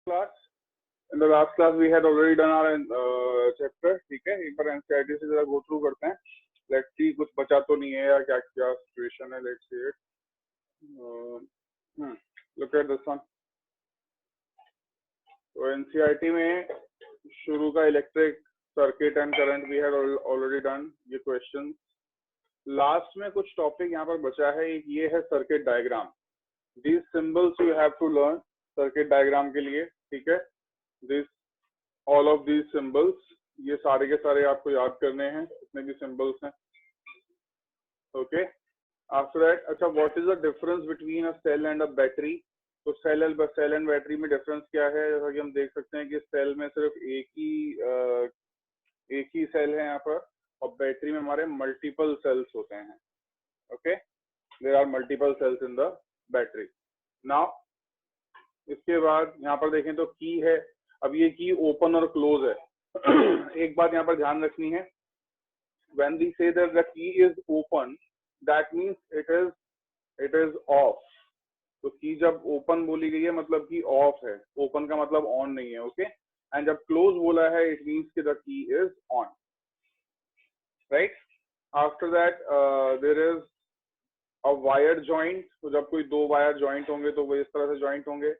class. In the last class we had already done our chapter. ठीक है, एक बार NCERT से जरा go through करते हैं. Let's see कुछ बचा तो नहीं है या क्या क्या situation है. Let's see it. Look at this one. तो NCERT में शुरू का electric circuit and current we had already done. ये question. Last में कुछ topic यहाँ पर बचा है. एक ये है circuit diagram. These symbols you have to learn circuit diagram के लिए, ठीक है. This all of these symbols, ये सारे के सारे आपको याद करने हैं, जितने भी symbols हैं. Okay. After that, अच्छा, what is the difference between a cell and a battery? तो cell and battery में difference क्या है? जैसा कि हम देख सकते हैं कि cell में सिर्फ एक ही cell है यहाँ पर, और battery में हमारे multiple cells होते हैं. Okay. There are multiple cells in the battery. Now इसके बाद यहाँ पर देखें तो की है. अब ये की ओपन और क्लोज है. एक बात यहाँ पर ध्यान रखनी है, when we say that the key is open, that means it is off. तो की जब ओपन बोली गई है मतलब की ऑफ है, ओपन का मतलब ऑन नहीं है. ओके. एंड जब क्लोज बोला है इट मीन्स कि the key is on. Right. After that there is a wire joint. तो जब कोई दो वायर जॉइंट होंगे तो वो इस तरह से जॉइंट होंगे.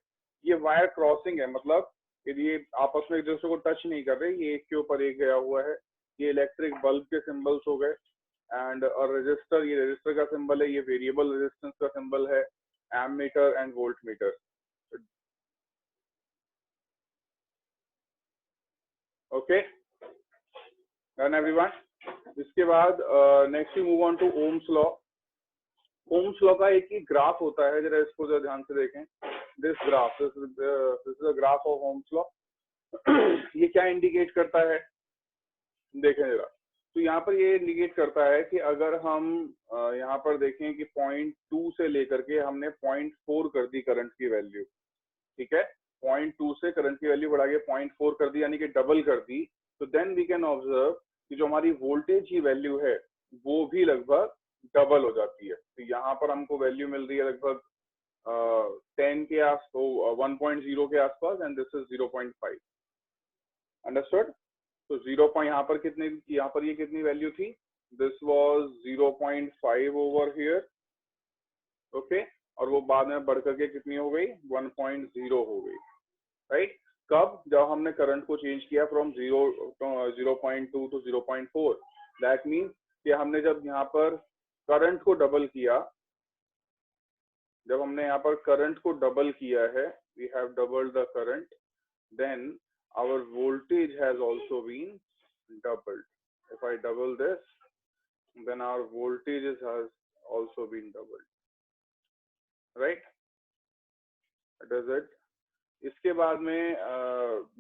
ये वायर क्रॉसिंग है, मतलब यदि ये आपस में एक दूसरे को टच नहीं कर रहे, ये एक के ऊपर एक गया हुआ है. ये इलेक्ट्रिक बल्ब के सिंबल्स हो गए. एंड रजिस्टर, ये रजिस्टर का सिंबल है, ये वेरिएबल रेजिस्टेंस का सिंबल है. Ammeter and voltmeter. Okay done everyone. इसके बाद next we move on to Ohm's law. Ohm's law का एक ही ग्राफ होता है, जरा इसको जरा ध्यान से देखें. This graph, this is the graph of Ohm's law. ये क्या इंडिकेट करता है देखें जरा. तो यहाँ पर ये इंडिकेट करता है कि अगर हम यहाँ पर देखें कि 0.2 से लेकर के हमने 0.4 कर दी करंट की वैल्यू. ठीक है, 0.2 से करंट की वैल्यू बढ़ा के 0.4 कर दी, यानी कि डबल कर दी. तो देन वी कैन ऑब्जर्व कि जो हमारी वोल्टेज की वैल्यू है वो भी लगभग डबल हो जाती है. तो यहाँ पर हमको वैल्यू मिल रही है लगभग 10 के आस, तो 1.0 के आसपास, एंड दिस इज 0.5. अंडरस्टूड. तो 0. यहाँ पर कितने, यहाँ पर ये कितनी वैल्यू थी? This was 0.5 over here. Okay. और वो बाद में बढ़ करके कितनी हो गई? 1.0 हो गई. राइट. कब? जब हमने करंट को चेंज किया फ्रॉम 0.2 टू 0.4. दैट मीन्स कि हमने जब यहाँ पर करंट को डबल किया, जब हमने यहाँ पर करंट को डबल किया है, we have doubled the current, then our voltage has also been doubled. If I double this, then our voltage has also been doubled. Right? That is it. इसके बाद में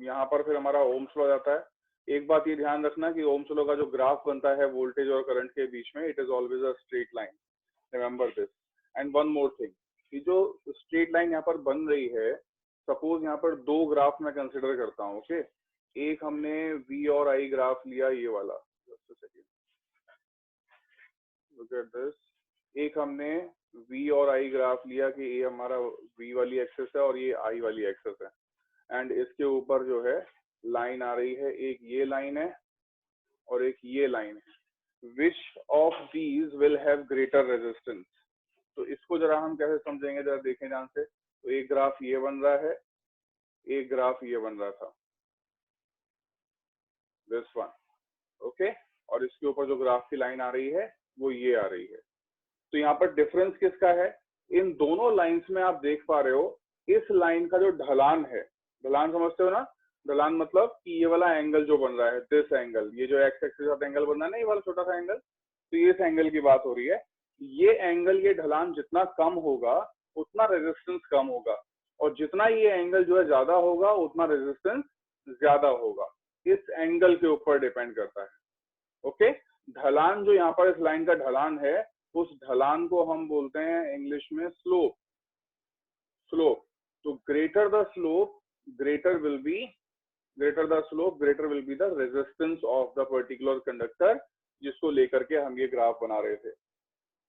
यहाँ पर फिर हमारा ओम्स लॉ जाता है. एक बात ये ध्यान रखना कि ओम्स लॉ का जो ग्राफ बनता है वोल्टेज और करंट के बीच में, it is always a straight line. Remember this. And one more thing, कि जो स्ट्रेट लाइन यहाँ पर बन रही है, सपोज यहाँ पर दो ग्राफ मैं कंसिडर करता हूँ. ओके. एक हमने V और I ग्राफ लिया, ये वाला. Just a second, look at this. एक हमने V और I ग्राफ लिया कि ये हमारा V वाली एक्सेस है और ये I वाली एक्सेस है. एंड इसके ऊपर जो है लाइन आ रही है, एक ये लाइन है और एक ये लाइन है. Which of these will have greater resistance? तो इसको जरा हम कैसे समझेंगे, जरा देखें ध्यान से. तो एक ग्राफ ये बन रहा है, एक ग्राफ ये बन रहा था, दिस वन. ओके. और इसके ऊपर जो ग्राफ की लाइन आ रही है वो ये आ रही है. तो यहाँ पर डिफरेंस किसका है? इन दोनों लाइंस में आप देख पा रहे हो, इस लाइन का जो ढलान है, ढलान समझते हो ना? ढलान मतलब कि ये वाला एंगल जो बन रहा है, दिस एंगल, ये जो एक्स एक्सिस के साथ एंगल बन रहा है ना, ये वाला छोटा सा एंगल, तो ये इस एंगल की बात हो रही है. ये एंगल, ये ढलान जितना कम होगा उतना रेजिस्टेंस कम होगा, और जितना ये एंगल जो है ज्यादा होगा उतना रेजिस्टेंस ज्यादा होगा. इस एंगल के ऊपर डिपेंड करता है. ओके. ढलान जो यहाँ पर इस लाइन का ढलान है, उस ढलान को हम बोलते हैं इंग्लिश में स्लोप. स्लोप. तो greater the slope, greater will be the resistance of the particular conductor, जिसको लेकर के हम ये ग्राफ बना रहे थे.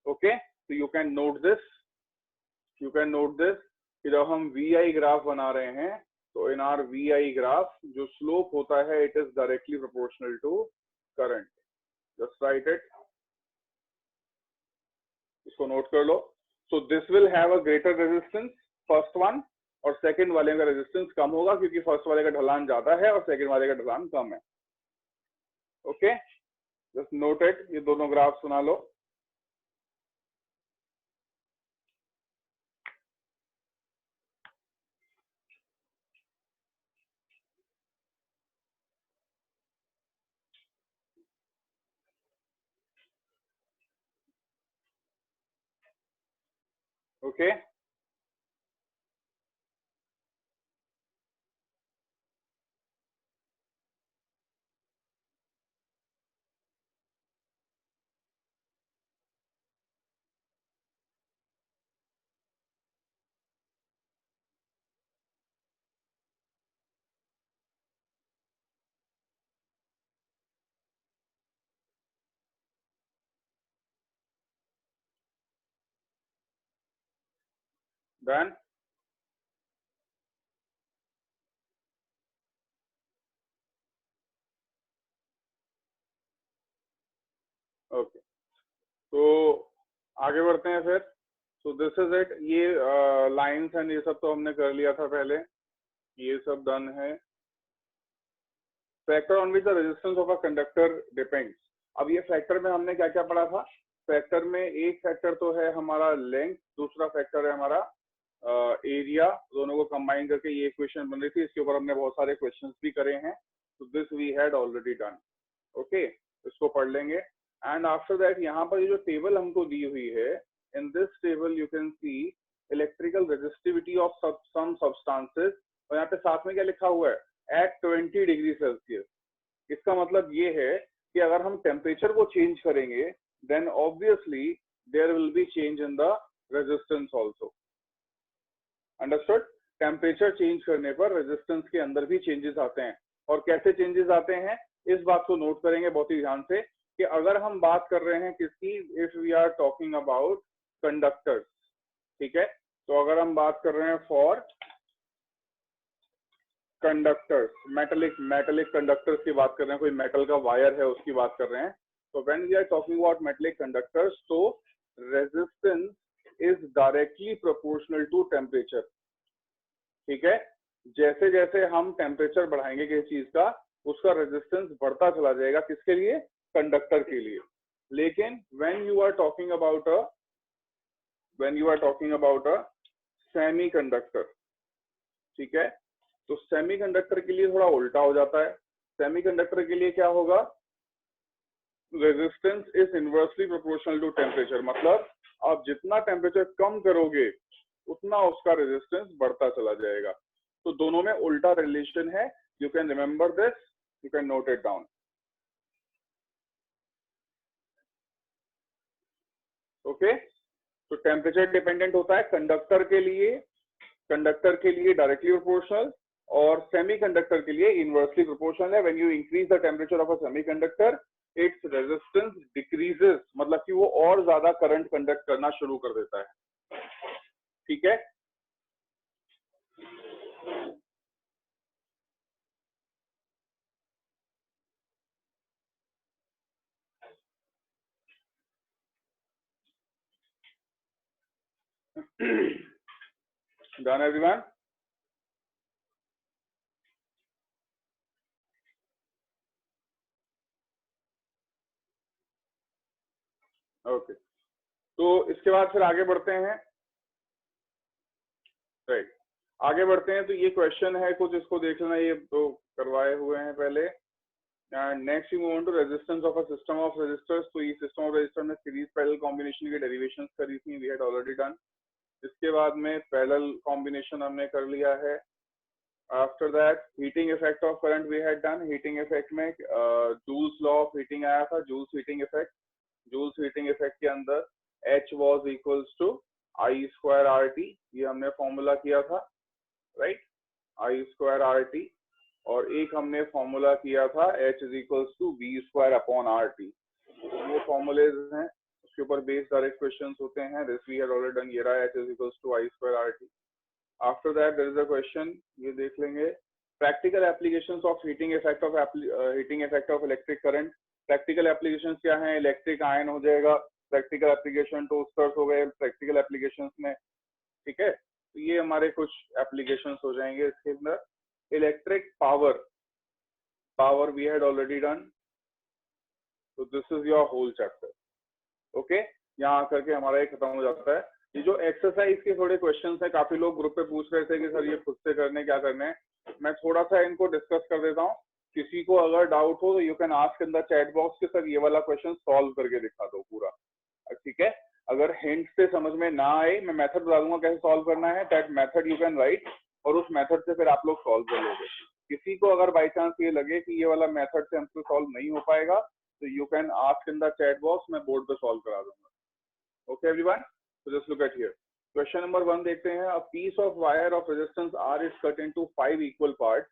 ओके. तो यू कैन नोट दिस कि जब हम VI ग्राफ बना रहे हैं तो इन आर VI ग्राफ जो स्लोप होता है it is directly proportional to current. Just write it, इसको नोट कर लो. So this will have a greater resistance first one, और सेकंड वाले का रेजिस्टेंस कम होगा क्योंकि फर्स्ट वाले का ढलान ज्यादा है और सेकंड वाले का ढलान कम है. ओके, जस्ट नोट इट, ये दोनों ग्राफ सुना लो. Okay, done. ओके, तो आगे बढ़ते हैं फिर. So this is it. ये लाइंस एंड ये सब तो हमने कर लिया था पहले, ये सब डन है. Factor on which the resistance of a conductor depends. अब ये फैक्टर में हमने क्या क्या पढ़ा था. फैक्टर में एक फैक्टर तो है हमारा लेंथ, दूसरा फैक्टर है हमारा एरिया. दोनों को कंबाइन करके ये इक्वेशन बन रही थी. इसके ऊपर हमने बहुत सारे क्वेश्चंस भी करे हैं. तो this we had already done. Okay, इसको पढ़ लेंगे. एंड आफ्टर दैट यहाँ पर ये जो टेबल हमको दी हुई है, in this table you can see electrical resistivity of some substances. और यहाँ पे साथ में क्या लिखा हुआ है, एट 20 डिग्री सेल्सियस. इसका मतलब ये है कि अगर हम टेम्परेचर को चेंज करेंगे then obviously there will be change in the resistance also. Understood. Temperature change करने पर रेजिस्टेंस के अंदर भी चेंजेस आते हैं. और कैसे चेंजेस आते हैं इस बात को नोट करेंगे बहुत ही ध्यान से, कि अगर हम बात कर रहे हैं किसकी, if we are talking about conductors, ठीक है. तो अगर हम बात कर रहे हैं फॉर कंडक्टर्स, मेटेलिक कंडक्टर्स की बात कर रहे हैं, कोई मेटल का वायर है उसकी बात कर रहे हैं. तो when we are talking about metallic conductors, तो resistance is directly proportional to temperature. ठीक है. जैसे जैसे हम टेम्परेचर बढ़ाएंगे किसी चीज का, उसका रेजिस्टेंस बढ़ता चला जाएगा. किसके लिए, कंडक्टर के लिए. लेकिन when you are talking about a semiconductor, ठीक है, तो सेमी कंडक्टर के लिए थोड़ा उल्टा हो जाता है. सेमी कंडक्टर के लिए क्या होगा, resistance is inversely proportional to temperature. मतलब आप जितना टेम्परेचर कम करोगे उतना उसका रेजिस्टेंस बढ़ता चला जाएगा. तो दोनों में उल्टा रिलेशन है. You can remember this, you can note it down. Okay. तो टेम्परेचर डिपेंडेंट होता है कंडक्टर के लिए डायरेक्टली प्रोपोर्शनल, और सेमीकंडक्टर के लिए इनवर्सली प्रोपोर्शनल है. When you increase the temperature of a semiconductor, its resistance decreases, मतलब कि वो और ज्यादा करंट कंडक्ट करना शुरू कर देता है. ठीक है. Done everyone? ओके. तो इसके बाद फिर आगे बढ़ते हैं. राइट, आगे बढ़ते हैं. तो ये क्वेश्चन है कुछ, इसको देख लेना, ये तो करवाए हुए हैं पहले. Next you move on to resistance of a system of resistors. तो ये सिस्टम ऑफ रेजिस्टर में सीरीज पैरेलल कॉम्बिनेशन की डेरिवेशंस करी थी, वी हैड ऑलरेडी डन. इसके बाद में पैरेलल कॉम्बिनेशन हमने कर लिया है. After that heating effect of current we had done. Heating effect में जूल्स लॉ ऑफ हीटिंग आया था, Joule's heating effect. Joule's heating effect के अंदर H was equals to I square RT, ये हमने फॉर्मूला किया था. Right, I square RT. और एक हमने फॉर्मूला किया था H is equals to V square upon RT. ये फॉर्मूलेज हैं, उसके ऊपर बेस्ड डायरेक्ट क्वेश्चंस होते हैं. This we had already done. ये रहा H is equals to I square RT. After that there is a question, ये देख लेंगे, practical applications of heating effect of electric current. Practical applications क्या हैं? Electric ion हो जाएगा, प्रैक्टिकल एप्लीकेशन टोस्टर्स हो गए प्रैक्टिकल एप्लीकेशंस में, ठीक है। तो ये हमारे कुछ एप्लीकेशंस हो जाएंगे इसके अंदर। Electric power, power we had already done, तो this is your whole chapter, okay. यहाँ करके हमारा ये खत्म हो जाता है। ये जो एक्सरसाइज के थोड़े क्वेश्चंस हैं, काफी लोग ग्रुप पे पूछ रहे थे कि सर ये खुद से करने क्या करने हैं, मैं थोड़ा सा इनको डिस्कस कर देता हूँ। किसी को अगर डाउट हो तो you can ask in the chat box कि सर ये वाला क्वेश्चन सॉल्व करके दिखा दो पूरा, ठीक है। अगर हिंट से समझ में ना आए, मैं मेथड बता दूंगा कैसे सॉल्व करना है, that method you can write, और उस मेथड से फिर आप लोग सॉल्व कर लोगे। किसी को अगर बाई चांस ये लगे कि ये वाला मेथड से हमसे सॉल्व नहीं हो पाएगा, तो you can ask in the chat box, मैं बोर्ड पे सॉल्व करा दूंगा। Okay everyone, so just look at here. Question number 1 देखते हैं। A piece of wire of resistance R is cut into 5 equal parts.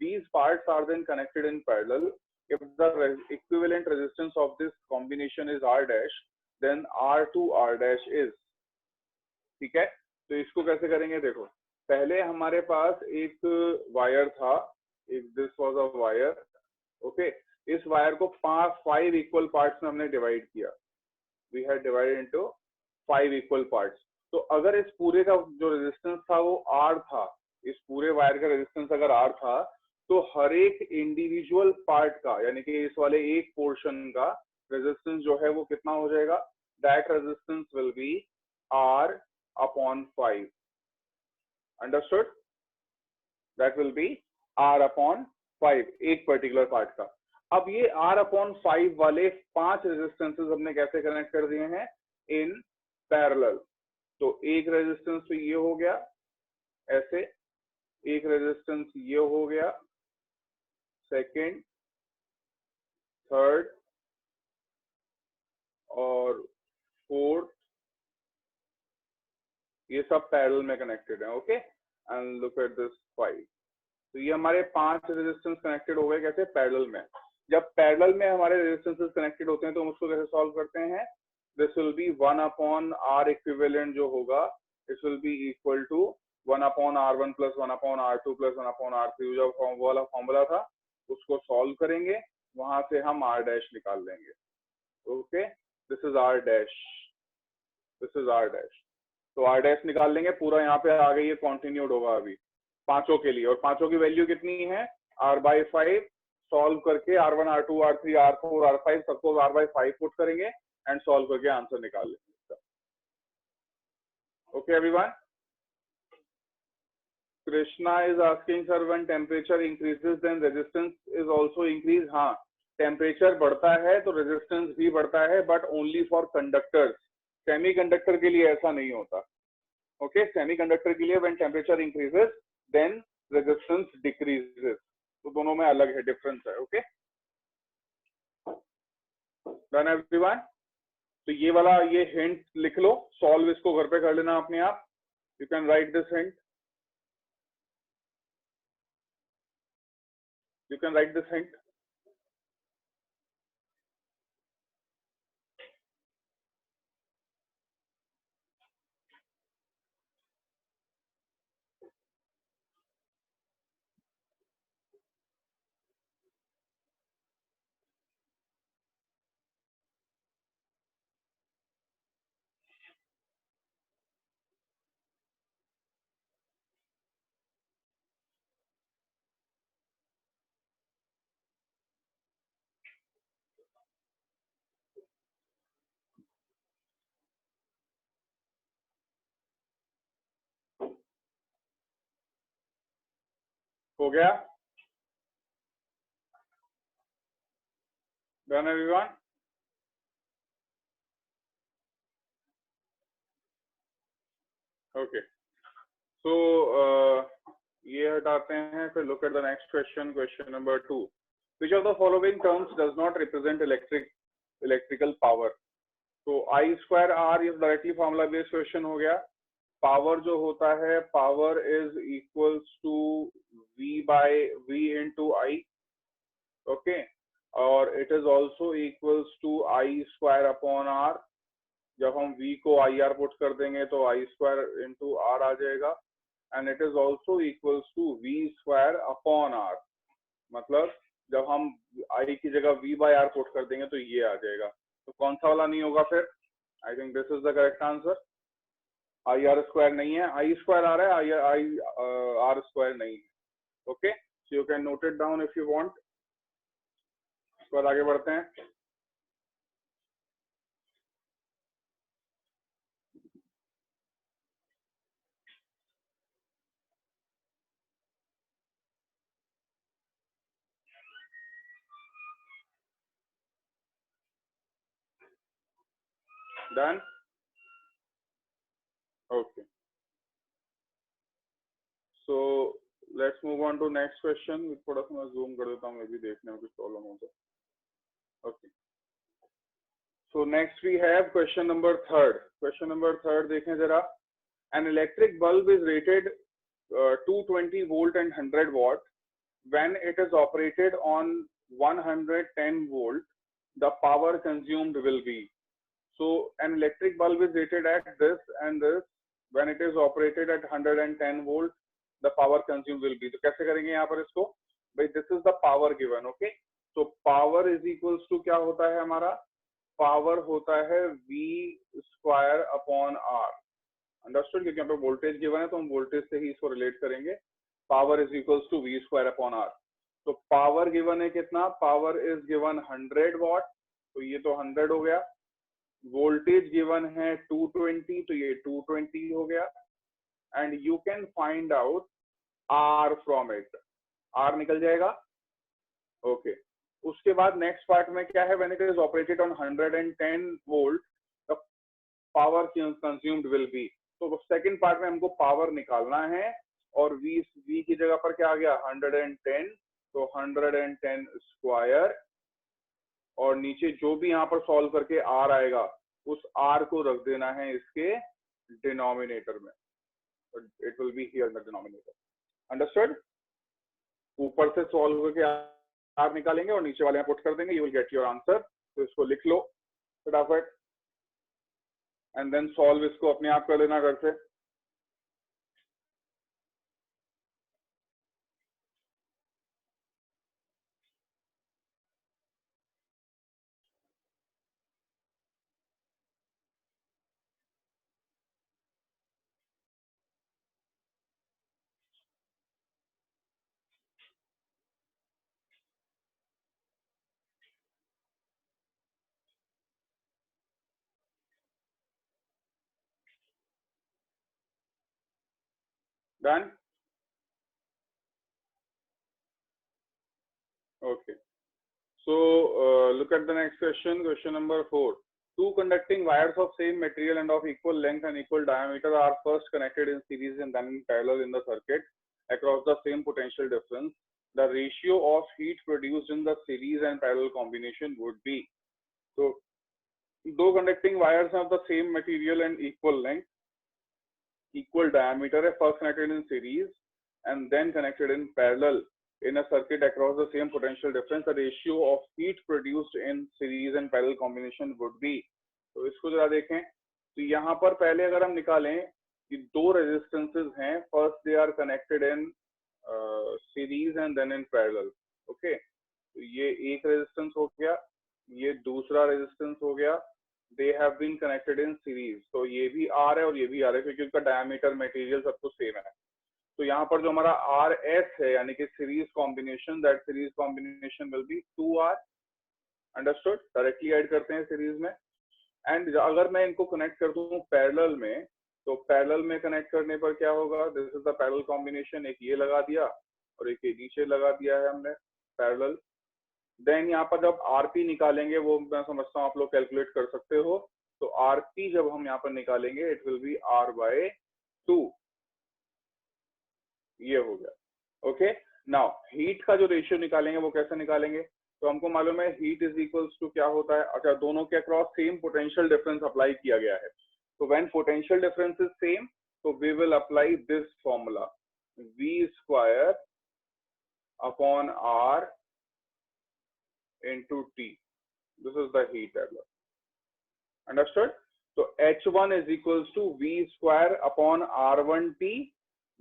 These parts are then connected in parallel. If the equivalent resistance of this combination is R dash, then R to R dash is, ठीक है। तो इसको कैसे करेंगे, देखो पहले हमारे पास एक वायर था, एक this was a wire, okay. इस वायर को 5 इक्वल पार्ट्स में हमने डिवाइड किया, we had divided into 5 equal parts. तो अगर इस पूरे का जो रेजिस्टेंस था वो R था, इस पूरे वायर का रेजिस्टेंस अगर R था, तो हर एक इंडिविजुअल पार्ट का, यानी कि इस वाले एक पोर्शन का रेजिस्टेंस जो है वो कितना हो जाएगा, that resistance will B R upon 5, understood, that will B R upon 5 एक पर्टिकुलर पार्ट का। अब ये R अपॉन 5 वाले 5 रेजिस्टेंसेस हमने कैसे कनेक्ट कर दिए हैं, इन पैरेलल। तो एक रेजिस्टेंस तो ये हो गया ऐसे, एक रेजिस्टेंस ये हो गया, सेकंड, थर्ड और फोर्थ, ये सब पैरेलल में कनेक्टेड है, okay. And look at this 5, तो ये हमारे 5 रेजिस्टेंस कनेक्टेड हो गए कैसे, पैरेलल में। जब पैरेलल में हमारे रेजिस्टेंसेस कनेक्टेड होते हैं तो हम उसको कैसे सॉल्व करते हैं, this will be 1 upon R equivalent जो होगा, this will be equal to 1 upon R1 plus 1 upon R2 plus 1 upon R3, जो वाला फॉर्मूला था उसको सॉल्व करेंगे, वहां से हम R डैश निकाल लेंगे, okay. This is R dash, this is R dash. तो R डैश निकाल लेंगे, पूरा यहाँ पे आ गई, ये कॉन्टिन्यूड होगा अभी पांचों के लिए, और पांचों की वैल्यू कितनी है, R/5। सॉल्व करके R1 R2 R3 R4 R5 सबको R/5 पुट करेंगे एंड सॉल्व करके आंसर निकाल लेंगे, okay everyone. Krishna is asking sir when temperature increases then resistance is also increase. हाँ, टेम्परेचर बढ़ता है तो रेजिस्टेंस भी बढ़ता है, but only for conductors. Semiconductor के लिए ऐसा नहीं होता, ओके। सेमीकंडक्टर के लिए when temperature increases then resistance decreases, तो दोनों में अलग है, डिफरेंस है, ओके। Done everyone. तो ये वाला ये हिंट लिख लो, सॉल्व इसको घर पे कर लेना अपने आप, you can write this hint, you can write this hint. हो गया? Done everyone? Okay. So ये हटाते हैं, फिर look at the next question, question number 2. Which of the following terms does not represent electrical power? तो I square R is directly formula based question हो गया। Power जो होता है, power is equals to V into I, okay. और it is also equals to I square upon R। जब हम V को IR पुट कर देंगे तो I स्क्वायर इंटू R आ जाएगा। and it is also equals to v square upon r. मतलब जब हम I की जगह v by r पुट कर देंगे तो ये आ जाएगा. तो कौन सा वाला नहीं होगा फिर? I think this is the correct answer. I r square नहीं है, I square आ रहा है, I r square नहीं है. Okay, so you can note it down if you want. इसके बाद आगे बढ़ते हैं. Done? Okay. So let's move on to next question. थोड़ा सा मैं zoom कर देता हूँ, मैं भी देखने में कुछ प्रॉब्लम हो तो. Okay. So next we have question number third. Question number third देखें जरा. An electric bulb is rated 220 volt and 100 watt. When it is operated on 110 volt, the power consumed will be. So an electric bulb is rated at this and this. When it is operated at 110 volt, the power consumed will be. तो कैसे करेंगे यहाँ पर इसको? भाई this is the power given, okay? So power is equals to क्या होता है हमारा? Power होता है V square upon R. Understood? क्योंकि यहाँ पे voltage given है तो हम voltage से ही इसको relate करेंगे. Power is equals to V square upon R. तो power given है कितना? Power is given 100 watt. तो ये तो 100 हो गया. वोल्टेज गिवन है 220 तो ये 220 हो गया. And you can find out R from it. R निकल जाएगा. ओके. उसके बाद नेक्स्ट पार्ट में क्या है? When it is operated on 110 volt the power consumed will be. तो सेकंड पार्ट में हमको पावर निकालना है और वी की जगह पर क्या आ गया? 110. तो 110 स्क्वायर और नीचे जो भी यहाँ पर सॉल्व करके आर आएगा उस आर को रख देना है इसके डिनोमिनेटर में. It will be here in the denominator. Understood? ऊपर से सॉल्व करके आर निकालेंगे और नीचे वाले में पुट कर देंगे. You will get your answer. तो इसको लिख लो फटाफट एंड देन सॉल्व इसको अपने आप कर लेना घर से. Done? Okay. So look at the next question. Question number 4. Two conducting wires of same material and of equal length and equal diameter are first connected in series and then in parallel in the circuit across the same potential difference. The ratio of heat produced in the series and parallel combination would be. So, दो conducting wires of the same material and equal length, equal diameter है first connected in series and then connected in parallel in a circuit across the same potential difference. The ratio of heat produced in series and parallel combination would be. तो इसको जरा देखें. तो यहाँ पर पहले अगर हम निकालें कि दो रेजिस्टेंसेस हैं, first they are connected in series and then in parallel. Okay. तो ये एक रेजिस्टेंस हो गया, ये दूसरा रेजिस्टेंस हो गया. They have been connected in series. तो ये भी आर है और ये भी आर है क्योंकि उसका डायमीटर मटेरियल सब कुछ सेम है. तो यहाँ पर जो हमारा आर एस है यानी कि series combination, that series combination will be 2R. Understood? Directly add करते हैं सीरीज में. एंड अगर मैं इनको कनेक्ट कर दूं पैरेलल में, तो पैरेलल में कनेक्ट करने पर क्या होगा? This is the parallel combination. एक ये लगा दिया और एक ये नीचे लगा दिया है हमने पैरेलल. देन यहाँ पर जब आरपी निकालेंगे, वो मैं समझता हूँ आप लोग कैलकुलेट कर सकते हो. तो आरपी जब हम यहाँ पर निकालेंगे इट विल बी R/2. ये हो गया. ओके. नाउ हीट का जो रेशियो निकालेंगे वो कैसे निकालेंगे? तो हमको मालूम है हीट इज इक्वल्स टू क्या होता है. अच्छा, दोनों के across same potential difference apply किया गया है. तो when potential difference is same तो we will apply this formula V square upon R into T. This is the heat level. Understood? So H1 is equals to V square upon R1T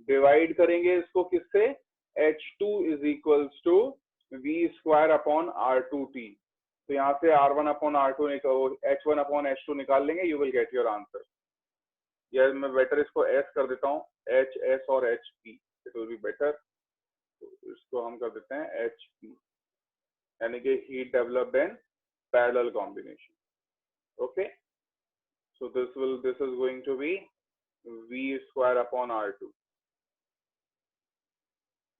divide करेंगे इसको किससे, H2 is equals to V square upon R2T। तो यहाँ से R1 upon R2 H1 upon H2 निकाल लेंगे, you will get your answer. या मैं बेटर इसको S कर देता हूँ, HS और HP, it will be better. तो इसको हम कर देते हैं HP, यानी कि heat developed in parallel combination. Okay, so this is going to be V square upon R2,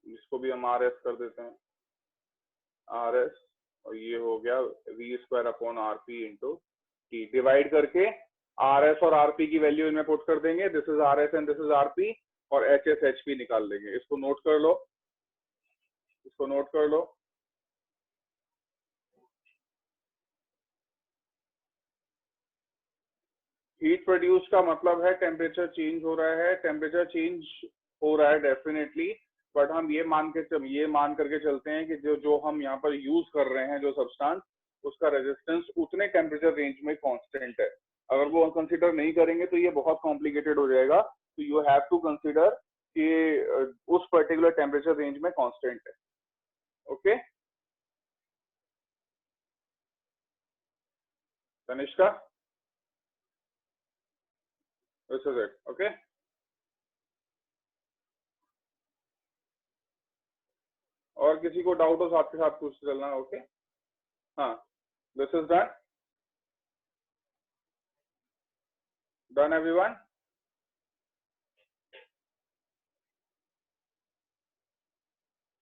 इसको भी हम RS कर देते हैं, RS, और ये हो गया V square upon RP into T। Divide करके RS और RP की वैल्यू इनमें पुट कर देंगे, this is RS and this is RP, और HS HP निकाल लेंगे। इसको नोट कर लो, इसको नोट कर लो। हीट प्रोड्यूस का मतलब है टेम्परेचर चेंज हो रहा है, टेम्परेचर चेंज हो रहा है डेफिनेटली, बट हम ये मान करके चलते हैं कि जो हम यहाँ पर यूज कर रहे हैं जो सब्सटेंस, उसका रेजिस्टेंस उतने टेम्परेचर रेंज में कांस्टेंट है। अगर वो कंसीडर नहीं करेंगे तो ये बहुत कॉम्प्लिकेटेड हो जाएगा। तो यू हैव टू कंसीडर कि उस पर्टिकुलर टेम्परेचर रेंज में कांस्टेंट है। Okay Tanishka, this is it. Okay, और किसी को डाउट हो साथ के साथ पूछते चलना। ओके हाँ, this is done, done everyone.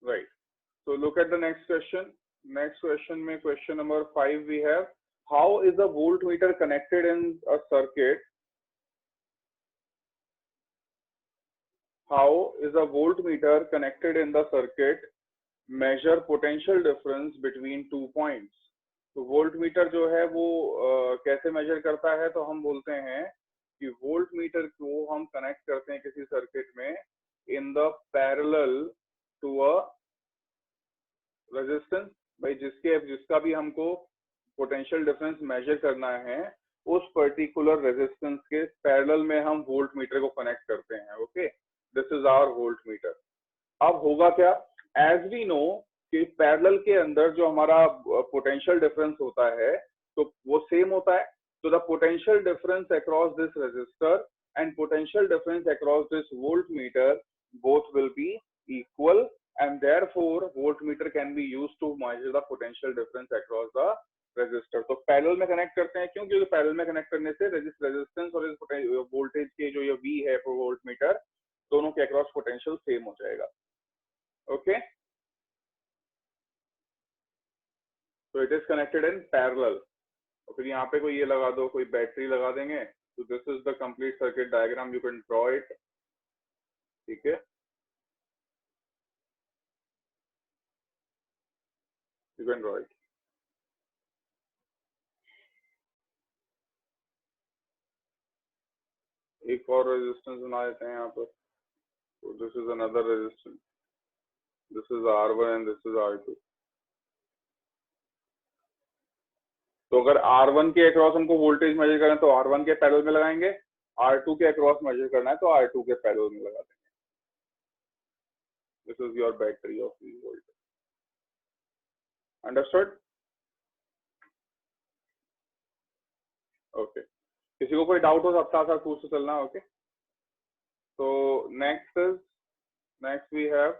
Right. So look at the next question. Next question में question number 5 we have, how is a voltmeter connected in a circuit? How is a voltmeter connected in the circuit measure potential difference between 2 points? तो voltmeter जो है वो कैसे major करता है? तो हम बोलते हैं कि वोल्टमीटर को हम कनेक्ट करते हैं किसी सर्किट में in the parallel to a resistance. भाई जिसका भी हमको पोटेंशियल डिफरेंस मेजर करना है, उस पर्टिकुलर रेजिस्टेंस के पैरेलल में हम वोल्टमीटर को कनेक्ट करते हैं। Okay, this is our voltmeter. अब होगा क्या, एज वी नो कि पैरेलल के अंदर जो हमारा पोटेंशियल डिफरेंस होता है तो वो सेम होता है। तो the potential difference across this resistor and potential difference across this voltmeter both will be equal, and therefore voltmeter can be used to measure the potential difference across the resistor। तो parallel में connect करते हैं क्यों? क्योंकि parallel में connect करने से resistance और वोल्टेज के जो ये V है वोल्टमीटर, दोनों के अक्रॉस पोटेंशियल सेम हो जाएगा। ओके, तो it is connected in parallel. और फिर यहाँ पे कोई ये लगा दो, कोई बैटरी लगा देंगे, तो this is the complete circuit diagram, you can draw it. ठीक है, you can draw it। एक और रेजिस्टेंस बना देते हैं यहाँ पर, तो this is another resistance, this is R1 and this is R2। तो अगर R1 के अक्रॉस हमको वोल्टेज मेजर करना है तो R1 के पैरेलल में लगाएंगे, R2 के अक्रॉस मेजर करना है तो R2 के पैरेलल में लगा देंगे। This is your battery of V volt. Understood? Okay, किसी को कोई डाउट हो सब साथ साथ पूछते चलना। ओके, तो next we have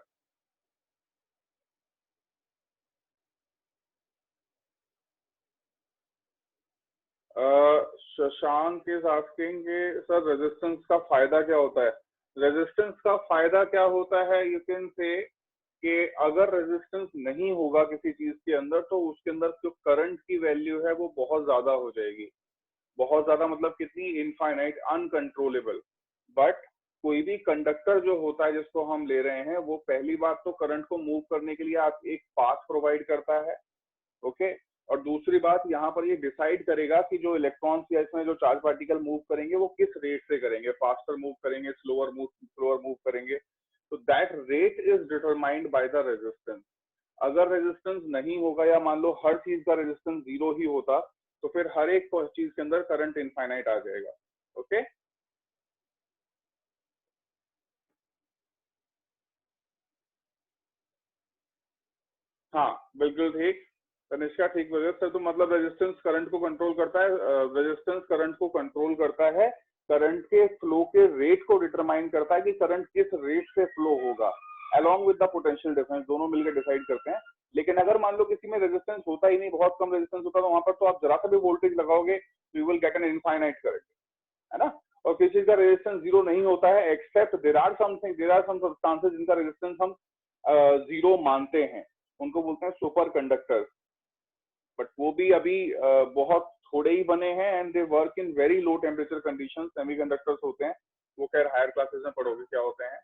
Shashank is asking sir resistance का फायदा क्या होता है? रेजिस्टेंस का फायदा क्या होता है, यू कैन से कि अगर रेजिस्टेंस नहीं होगा किसी चीज के अंदर तो उसके अंदर जो करंट की वैल्यू है वो बहुत ज्यादा हो जाएगी। बहुत ज्यादा मतलब कितनी? Infinite, uncontrollable. बट कोई भी कंडक्टर जो होता है जिसको हम ले रहे हैं, वो पहली बात तो करंट को मूव करने के लिए आप एक पाथ प्रोवाइड करता है। ओके, और दूसरी बात यहाँ पर ये डिसाइड करेगा कि जो इलेक्ट्रॉन्स या इसमें जो चार्ज पार्टिकल मूव करेंगे वो किस रेट से करेंगे, फास्टर मूव करेंगे, स्लोअर मूव करेंगे। तो that rate is determined by the resistance. अगर रेजिस्टेंस नहीं होगा या मान लो हर चीज का रेजिस्टेंस 0 ही होता तो फिर हर एक चीज के अंदर करंट इनफाइनाइट आ जाएगा। ओके, हाँ बिल्कुल ठीक तनिष्का, ठीक बोले सर। तो मतलब रेजिस्टेंस करंट को कंट्रोल करता है, रेजिस्टेंस करंट को कंट्रोल करता है, करंट के फ्लो के रेट को डिटरमाइन करता है कि करंट किस रेट से फ्लो होगा, along with the potential difference, दोनों मिलकर डिसाइड करते हैं। लेकिन अगर मान लो किसी में रेजिस्टेंस होता ही नहीं, बहुत कम रेजिस्टेंस होता है, तो वहां पर तो आप जरा सा भी वोल्टेज लगाओगे तो you will get an infinite current, है ना। और किसी चीज का रेजिस्टेंस जीरो नहीं होता है, except there are some substances जिनका रेजिस्टेंस हम जीरो मानते हैं, उनको बोलते हैं सुपर कंडक्टर्स, बट वो भी अभी बहुत थोड़े ही बने हैं and they work in very low temperature conditions. Semiconductors होते हैं वो, खैर हायर क्लासेस में पढ़ोगे क्या होते हैं,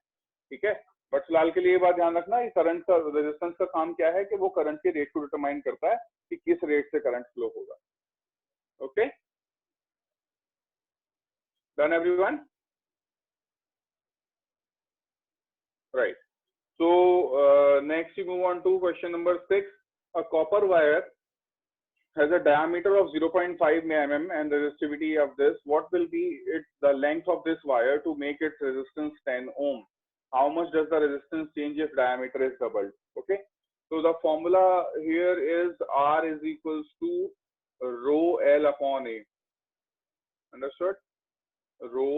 ठीक है। बट फिलहाल के लिए ये बात ध्यान रखना, करंट का रेजिस्टेंस का काम क्या है कि वो करंट के रेट को डिटरमाइन करता है कि किस रेट से करंट फ्लो होगा। Okay, done everyone, right. So next we move on to question number 6. A copper wire has a diameter of 0.5 mm and the resistivity of this. What will be the length of this wire to make its resistance 10 ohm? How much does the resistance change if diameter is doubled? Okay. So the formula here is R is equals to rho L upon A. Understood? Rho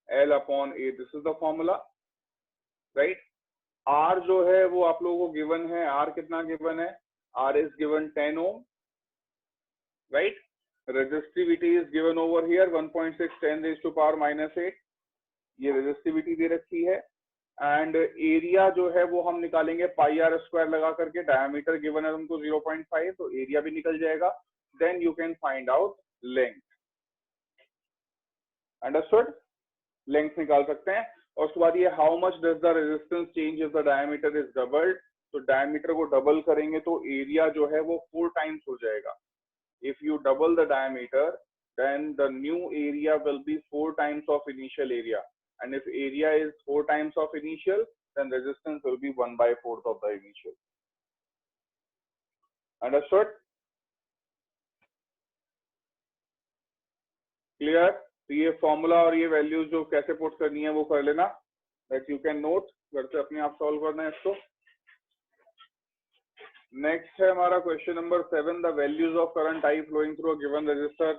L upon A. This is the formula, right? R जो है वो आप लोगों को given है, R कितना given है, R is given 10 ohm, right? Resistivity is given over here 1.6 10 raised to power minus 8, ये resistivity दे रखी है। एंड एरिया जो है वो हम निकालेंगे पाई आर स्क्वायर लगा करके, डायमीटर गिवन है तुमको 0.5, तो एरिया भी निकल जाएगा। Then you can find out length. Understood? Length निकाल सकते हैं। और उसके बाद ये how much does the resistance change if the diameter is doubled, तो डायमीटर को डबल करेंगे तो एरिया जो है वो 4 टाइम्स हो जाएगा। If you double the diameter then the new area will be 4 times of initial area, and if area is 4 times of initial then resistance will be 1/4 of the initial. Understood? Clear? तो ये formula और ये values जो कैसे put करनी है वो कर लेना, दैट यू कैन नोट, घर से अपने आप सॉल्व करना है इसको। नेक्स्ट है हमारा question number 7, the values of current I flowing through a given resistor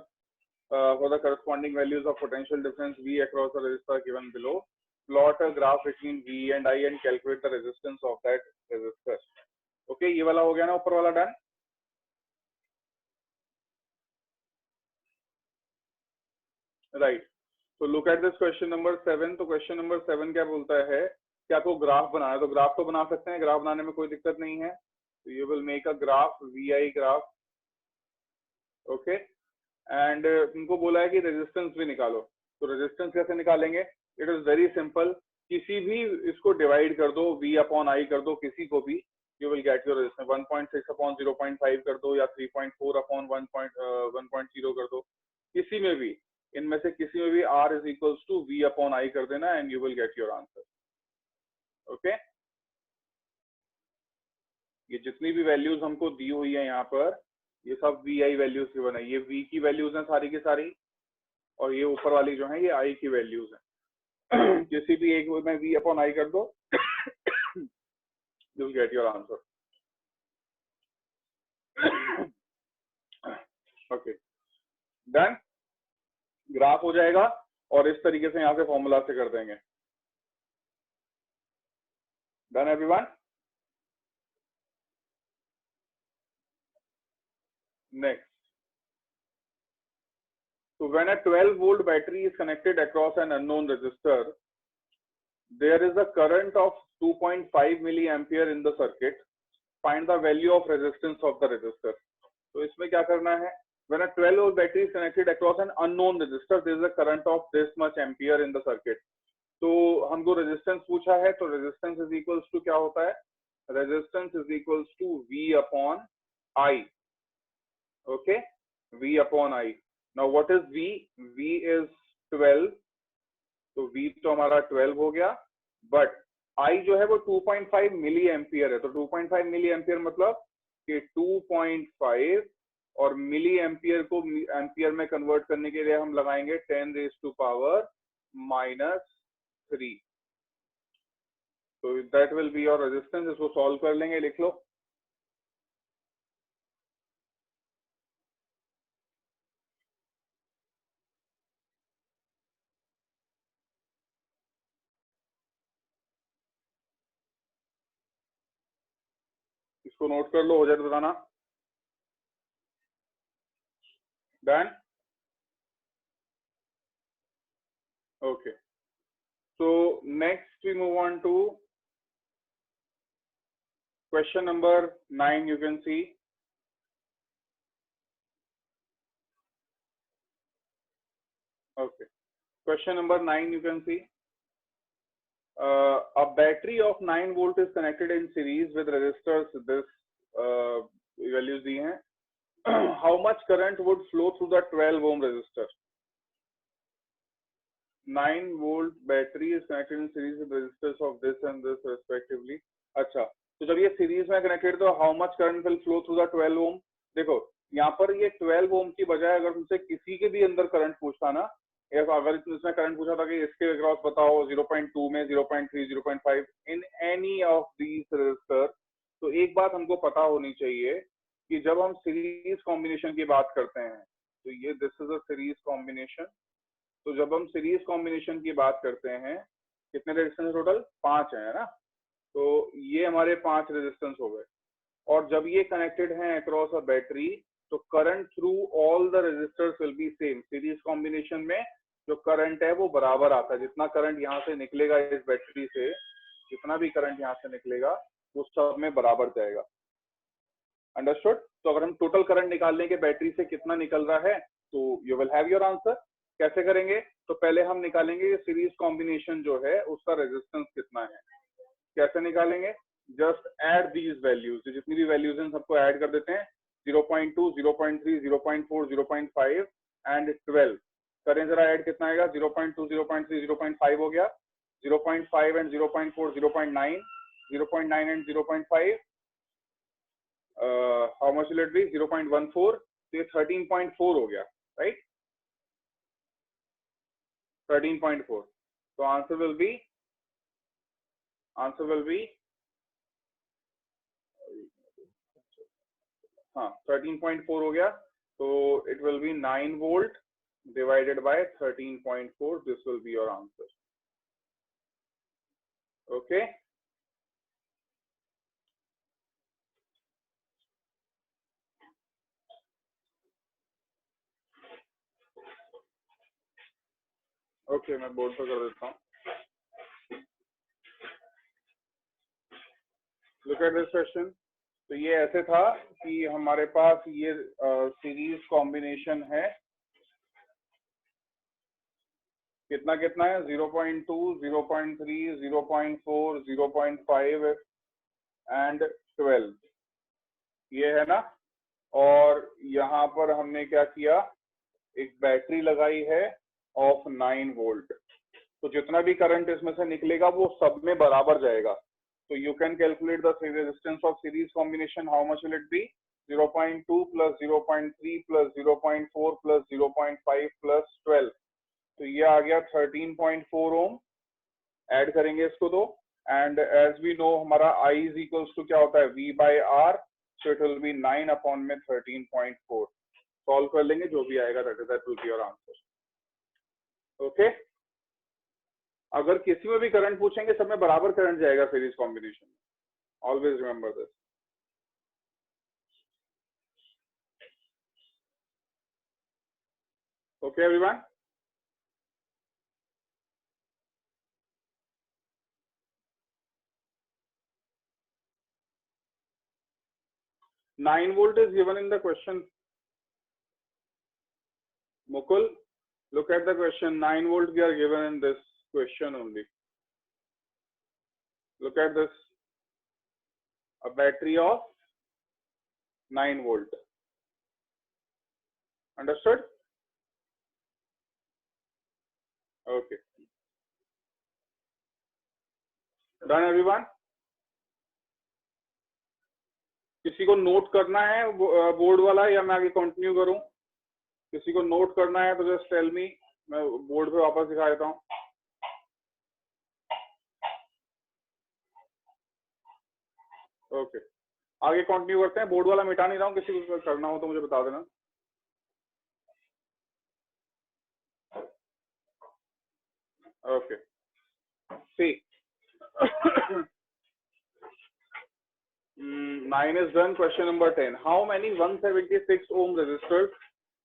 for the corresponding values of potential difference V across the resistor given below, plot a graph between V and I and calculate the resistance of that resistor. Okay, ये वाला हो गया ना ऊपर वाला, done. Right, तो look at this question number 7। तो question number 7 क्या बोलता है कि आपको ग्राफ बनाना है, तो ग्राफ तो बना सकते हैं, ग्राफ बनाने में कोई दिक्कत नहीं है। तो you will make a graph, VI graph, okay. And उनको बोला है कि रेजिस्टेंस भी निकालो। तो रेजिस्टेंस कैसे निकालेंगे? इट इज वेरी सिंपल, किसी भी इसको डिवाइड कर दो, V अपॉन I कर दो, किसी को भी, you will get your resistance. 1.6 upon 0.5 कर दो या 3.4 अपॉन 1.0 कर दो, किसी में भी, इनमें से किसी में भी R is equals to V upon I कर देना and you will get your answer. Okay, ये जितनी भी वैल्यूज हमको दी हुई है यहाँ पर, ये सब VI वैल्यूज की बना है, ये V की वैल्यूज हैं सारी की सारी, और ये ऊपर वाली जो है ये I की वैल्यूज हैं। किसी भी एक में V अपॉन I कर दो, you will get your answer. Okay, done, graph हो जाएगा और इस तरीके से यहाँ से फॉर्मूला से कर देंगे। Done everyone? Next, so when a 12 volt battery is connected across an unknown resistor, there is a current of 2.5 milliampere in the circuit. Find the value of resistance of the resistor. तो इसमें क्या करना है? When a 12 volt battery is connected across an unknown resistor, there is a current of this much ampere in the circuit. तो हमको resistance पूछा है, तो रेजिस्टेंस इज इक्वल्स टू क्या होता है? Resistance is equals to V upon I. Okay, V upon I. Now what is V? V is 12, तो V तो हमारा 12 हो गया, बट I जो है वो 2.5 मिली एम्पियर है। तो 2.5 मिली एम्पियर मतलब कि 2.5 और मिली एम्पियर को एम्पियर में कन्वर्ट करने के लिए हम लगाएंगे 10 रेज़ टू पावर -3। तो that will be your resistance. इसको सॉल्व कर लेंगे, लिख लो। इसको नोट कर लो, हो जाए तो बताना। Done? Okay, so next we move on to question number 9. You can see okay, question number 9 you can see a battery of 9 volt is connected in series with resistors. This values दी हैं. How much current would flow through the 12 ohm resistor? 9 volt battery is connected in series with resistors of this and this respectively. अच्छा, तो जब ये series में connected तो how much current will flow through the 12 ओम? देखो यहाँ पर ये 12 ओम की बजाय अगर तुमसे किसी के भी अंदर करंट पूछता ना, या अगर इसमें करंट पूछा था कि इसके अक्रॉस बताओ 0.2 में, 0.3, 0.5 in any of these register, तो एक बात हमको पता होनी चाहिए कि जब हम सीरीज कॉम्बिनेशन की बात करते हैं तो ये this is a series combination. तो जब हम सीरीज कॉम्बिनेशन की बात करते हैं, कितने रेजिस्टेंस टोटल? 5 है ना. तो ये हमारे 5 रेजिस्टेंस हो गए. और जब ये कनेक्टेड हैं अक्रॉस अ बैटरी, तो current through all the resistors will be same. Series combination में जो करंट है वो बराबर आता है. जितना करंट यहाँ से निकलेगा इस बैटरी से, जितना भी करंट यहाँ से निकलेगा वो सब में बराबर जाएगा. अंडरस्टूड? तो अगर हम टोटल करंट निकाल लेंगे बैटरी से कितना निकल रहा है, तो you will have your answer. कैसे करेंगे? तो पहले हम निकालेंगे सीरीज कॉम्बिनेशन जो है उसका रेजिस्टेंस कितना है. कैसे निकालेंगे? जस्ट ऐड दीज वैल्यूज, जितनी भी वैल्यूज हैं सबको ऐड कर देते हैं. 0.2, 0.3, 0.4, 0.5 एंड 12 करें जरा ऐड. कितना आएगा? 0.2, 0.3, 0.5 हो गया. 0.5 and 0.4, 0.9, 0.9 and 0.5 how much will it be? 0.14. तो ये 13.4 हो गया, राइट? 13.4. तो आंसर विल बी हाँ 13.4 हो गया. तो it will be 9 volt divided by 13.4. This will be your answer. Okay. Okay, मैं बोर्ड पर कर देता हूँ. Look at this question. तो ये ऐसे था कि हमारे पास ये सीरीज कॉम्बिनेशन है. कितना कितना है? 0.2, 0.3, 0.4, 0.5 एंड 12. ये है ना. और यहाँ पर हमने क्या किया? एक बैटरी लगाई है ऑफ 9 वोल्ट. तो जितना भी करंट इसमें से निकलेगा वो सब में बराबर जाएगा. तो you can calculate the resistance of series combination. How much will it be? 0.2 plus 0.3 plus 0.4 plus 0.5 plus 12. तो ये आ गया 13.4 ओम. ऐड करेंगे इसको तो, एंड एज वी नो हमारा I इज इक्वल्स टू क्या होता है? V by R. So it will be 9 upon में 13.4. सॉल्व कर लेंगे, जो भी आएगा that will be your answer. Okay. अगर किसी में भी करंट पूछेंगे सब में बराबर करंट जाएगा सीरीज कॉम्बिनेशन में. Always remember this. Okay everyone. Nine volt is given in the question. Mukul, look at the question. 9 volt we are given in this question only. Look at this. A battery of 9 volt. Understood? Okay. Done everyone? किसी को note करना है board वाला, या मैं आगे continue करूं? किसी को नोट करना है तो जस्ट टेल मी. मैं बोर्ड पे वापस दिखा देता हूं. ओके. आगे कंटिन्यू करते हैं. बोर्ड वाला मिटा नहीं रहा हूं. किसी को करना हो तो मुझे बता देना. Okay. See 9 is done. Question number 10. How many 176 ohm resistors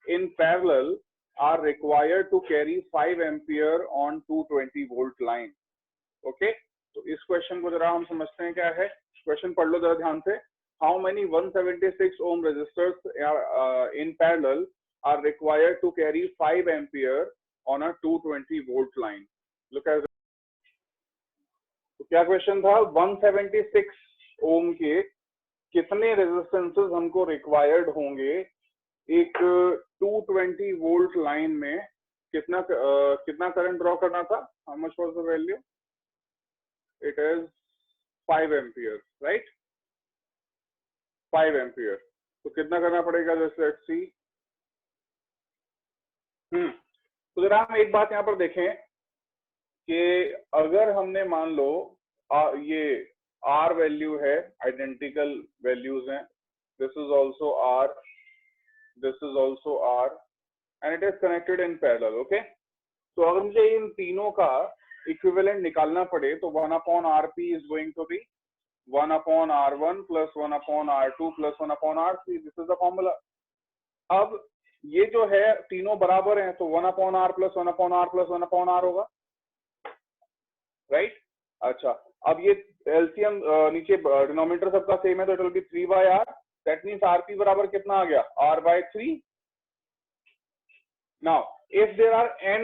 in parallel are required to carry 5 ampere on 220 volt line? Okay. तो इस क्वेश्चन को जरा हम समझते हैं क्या है. क्वेश्चन पढ़ लो जरा ध्यान से. How many 176 ohm resistors in parallel are required to carry 5 ampere on a 220 volt line? Look at. तो क्या क्वेश्चन था. 176 ओम के कितने रेजिस्टेंसेस हमको रिक्वायर्ड होंगे एक 220 वोल्ट लाइन में. कितना करंट ड्रॉ करना था. How much was the value. It is 5 ampere, right. 5 ampere. तो कितना करना पड़ेगा. जैसे लेट्स सी. तो जरा हम एक बात यहाँ पर देखें कि अगर हमने मान लो ये R वैल्यू है, आइडेंटिकल वैल्यूज हैं. This is also R, this is also R and it is connected in parallel. Okay. तो अगर मुझे इन तीनों का इक्विवेलेंट निकालना पड़े तो 1/RP is going to be 1/R1 plus 1/R2 plus 1/R3. This is the formula. अब ये जो है तीनों बराबर हैं तो 1/R plus 1/R plus 1/R होगा, राइट. अच्छा, अब ये एलसीएम नीचे डिनोमिनेटर सबका सेम है तो it will be 3/R. That means RP बराबर कितना आ गया. R/3. Now if there are n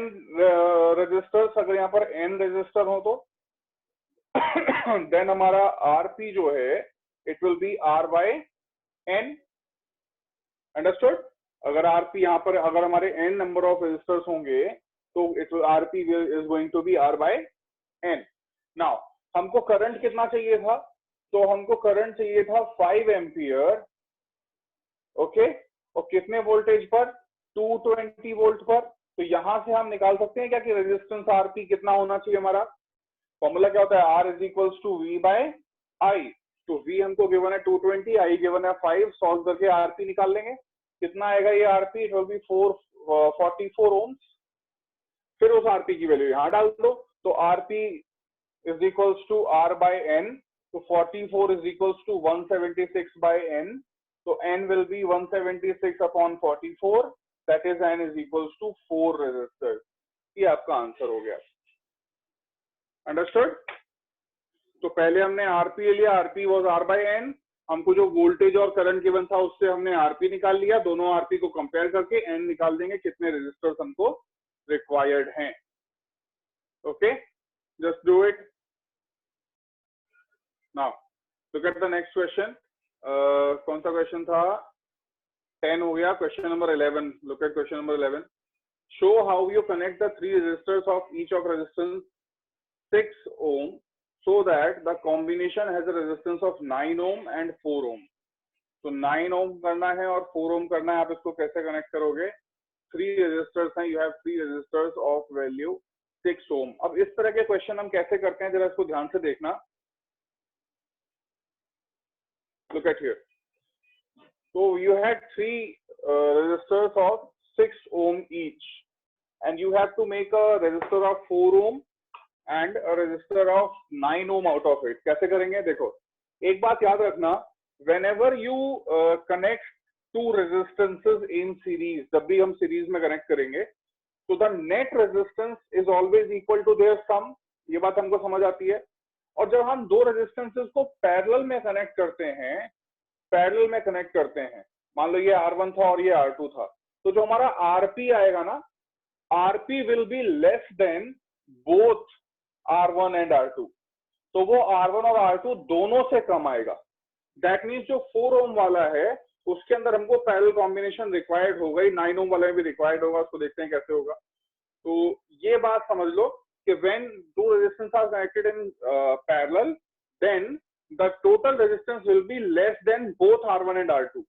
registers, अगर यहाँ पर n रजिस्टर हो तो देन हमारा आरपी जो है it will B R/n. Understood. अगर आरपी यहाँ पर अगर हमारे n नंबर ऑफ रजिस्टर्स होंगे तो it will RP is going to be R/n. Now हमको करंट कितना चाहिए था. तो हमको करंट चाहिए था 5 एम्पियर. ओके. और कितने वोल्टेज पर. 220 वोल्ट पर. तो यहां से हम निकाल सकते हैं क्या कि रेजिस्टेंस आरपी कितना होना चाहिए. हमारा फॉर्मूला क्या होता है. R is equals to V by I. तो V हमको गिवन है 220, I गिवन है 5. सॉल्व करके आरपी निकाल लेंगे. कितना आएगा ये RP. It will be 44 ohms. फिर उस आरपी की वैल्यू यहां डाल दो. तो RP is equals to R by N. So 44 is equals to 176 by N. So N will be 176 upon 44. That is N is equals to 4 resistors. ये आपका answer हो गया. Understood? तो पहले हमने RP लिया. RP was R by N. हमको जो वोल्टेज और करंट गिवन था उससे हमने RP निकाल लिया. दोनों RP को कंपेयर करके N निकाल देंगे कितने रेजिस्टर्स हमको रिक्वायर्ड हैं. Okay. Just do it. Now, look at the next question. कौन सा क्वेश्चन था. 10 हो गया. Question number 11. Look at question number 11. Show how you connect the 3 resistors of each of resistance 6 ohm so that the combination has a resistance of 9 ohm and 4 ohm. तो 9 ohm करना है और 4 ohm करना है. आप इसको कैसे कनेक्ट करोगे. 3 resistors हैं. You have 3 resistors of value 6 ohm. अब इस तरह के क्वेश्चन हम कैसे करते हैं जरा इसको ध्यान से देखना. Look at here. So you had 3 resistors of 6 ohm each, and you have to make a resistor of 4 ohm and a resistor of 9 ohm out of it. कैसे करेंगे देखो. एक बात याद रखना. Whenever you connect 2 resistances in series, जब भी हम सीरीज में कनेक्ट करेंगे तो the net resistance is always equal to their sum. ये बात हमको समझ आती है. और जब हम 2 रेजिस्टेंसेस को पैरेलल में कनेक्ट करते हैं, मान लो ये R1 था और ये R2 था, तो जो हमारा RP आएगा ना, RP will be less than both R1 and R2. तो वो R1 और R2 दोनों से कम आएगा. दैट मीन्स जो 4 ओम वाला है उसके अंदर हमको पैरेलल कॉम्बिनेशन रिक्वायर्ड होगा ही. 9 ओम वाला में भी रिक्वायर्ड होगा. उसको देखते हैं कैसे होगा. तो ये बात समझ लो कि when 2 resistors are connected in parallel, then the total resistance will be less than both R1 and R2.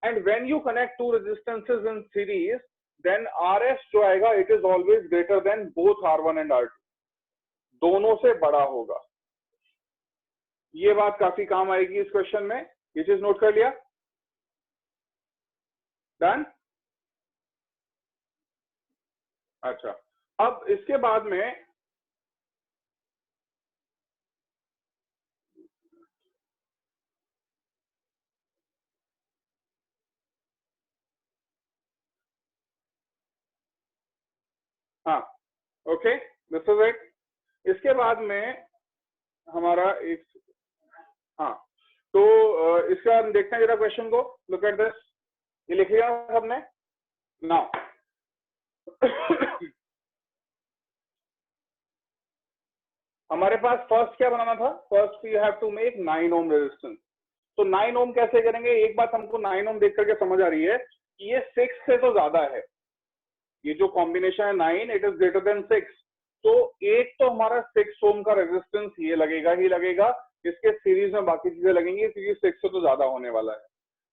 And when you connect 2 resistances in series, then RS जो आएगा it is always greater than both R1 and R2. दोनों से बड़ा होगा. ये बात काफी काम आएगी इस क्वेश्चन में. ये चीज नोट कर लिया. डन. अच्छा, अब इसके बाद में हाँ, ओके, दिस इज इट। इसके बाद में हमारा एक, हाँ, तो इसके बाद देखते हैं जरा क्वेश्चन को। लुक एट दिस, ये लिख लिया सबने? नाउ हमारे पास फर्स्ट क्या बनाना था? First you have to make 9 ohm resistance. तो 9 ओम कैसे करेंगे? एक बात हमको 9 ओम देख करके समझ आ रही है कि ये 6 से तो ज्यादा है, ये जो कॉम्बिनेशन है 9 इट इज ग्रेटर देन 6। तो एक तो हमारा 6 ओम का रेजिस्टेंस ये लगेगा ही लगेगा, इसके सीरीज में बाकी चीजें लगेंगी क्योंकि 6 से तो ज्यादा होने वाला है।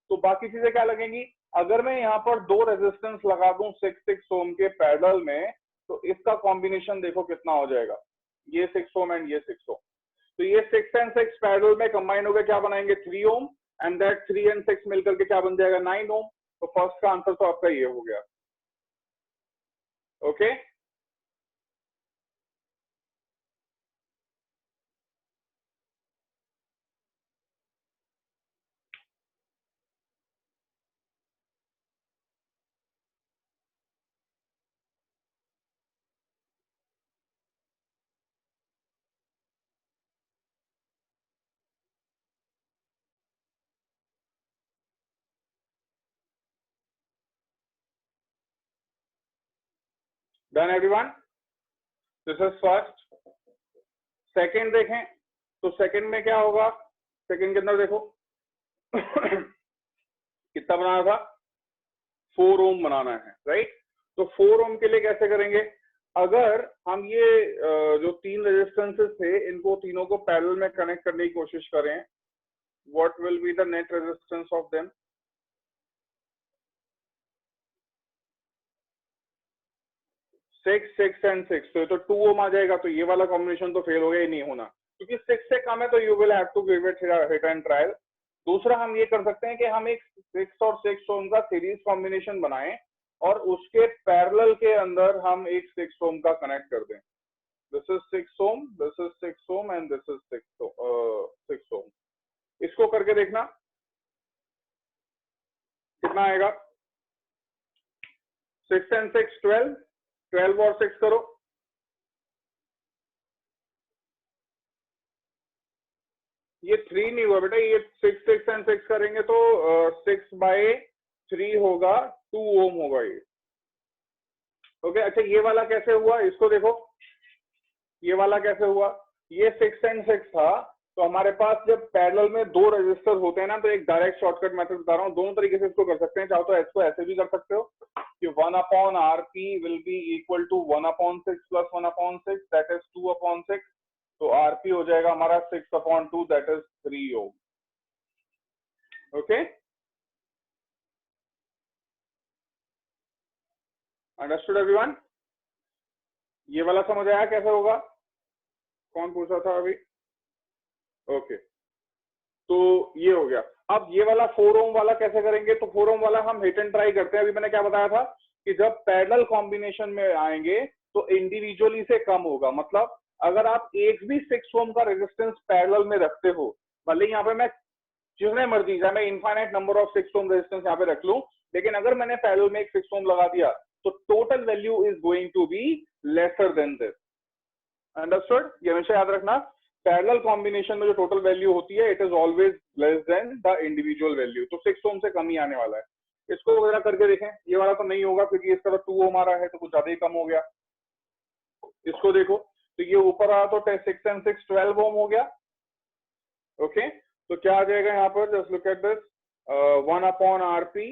तो बाकी चीजें क्या लगेंगी? अगर मैं यहाँ पर दो रेजिस्टेंस लगा दूं 6 ओम के पैरेलल में, तो इसका कॉम्बिनेशन देखो कितना हो जाएगा, ये 6 ओम एंड ये 6 ओम। तो ये 6 एंड 6 पैरेलल में कंबाइन होकर क्या बनाएंगे? 3 ओम, एंड दैट 3 एंड 6 मिलकर के क्या बन जाएगा? 9 ओम। तो फर्स्ट का आंसर तो आपका ये हो गया। Okay, done everyone, this is first. Second देखें तो सेकंड में क्या होगा? सेकंड के अंदर देखो कितना बनाना था? 4 ओम बनाना है, राइट? तो 4 ओम के लिए कैसे करेंगे? अगर हम ये जो तीन रेजिस्टेंसेस थे इनको तीनों को पैरेलल में कनेक्ट करने की कोशिश करें, what will be the net resistance of them? 6 6 and 6, तो ये तो 2 ओम आ जाएगा। तो ये वाला कॉम्बिनेशन तो फेल हो गया, ही नहीं होना, क्योंकि 6 से कम है तो you will have to give it hit and trial. दूसरा हम ये कर सकते हैं कि हम एक 6 और 6 ओम का सीरीज कॉम्बिनेशन बनाएं और उसके पैरेलल के अंदर हम एक 6 ओम का कनेक्ट कर दें। This is 6 ohm, this is 6 ohm and this is 6 ohm. इसको करके देखना कितना आएगा। 6 एंड 6 12, 12 और 6 करो, ये 3 नहीं हुआ बेटा, ये 6 6 एंड 6 करेंगे तो 6/3 होगा, 2 ओम होगा ये। ओके, अच्छा ये वाला कैसे हुआ? इसको देखो, ये वाला कैसे हुआ? ये 6 एंड 6 था, तो हमारे पास जब पैरेलल में दो रेजिस्टर होते हैं ना, तो एक डायरेक्ट शॉर्टकट मेथड बता रहा हूँ, दोनों तरीके से इसको कर सकते हैं। चाहो तो इसको ऐसे भी कर सकते हो कि 1/RP will be equal to 1/6 plus 1/6, that is 2/6। तो आरपी हो जाएगा हमारा 6/2, that is 3 ohm. Okay, understood everyone? ये वाला समझ आया कैसे होगा? कौन पूछा था अभी? ओके, तो ये हो गया। अब ये वाला 4 ओम वाला कैसे करेंगे? तो 4 ओम वाला हम हिट एंड ट्राई करते हैं। अभी मैंने क्या बताया था कि जब पैरेलल कॉम्बिनेशन में आएंगे तो इंडिविजुअली से कम होगा। मतलब अगर आप एक भी 6 ओम का रेजिस्टेंस पैरेलल में रखते हो, भले यहाँ पे मैं जितने मर्जी चाहे मैं infinite number of 6 ohm resistance यहाँ पे रख लूं, लेकिन अगर मैंने पैरेलल में एक 6 ओम लगा दिया तो total value is going to be lesser than this. Understood? ये हमेशा याद रखना, पैरेलल कॉम्बिनेशन में जो टोटल वैल्यू होती है it is always less than the individual value. तो 6 ओम से कम ही आने वाला है। इसको वगैरह करके देखें, ये वाला तो नहीं होगा क्योंकि इसका तो 2 ओम आ रहा है, तो कुछ ज्यादा ही कम हो गया। इसको देखो, तो ये ऊपर आया तो 6 एंड 6 12 ओम हो गया। ओके, तो क्या आ जाएगा यहाँ पर? Just look at this, 1/RP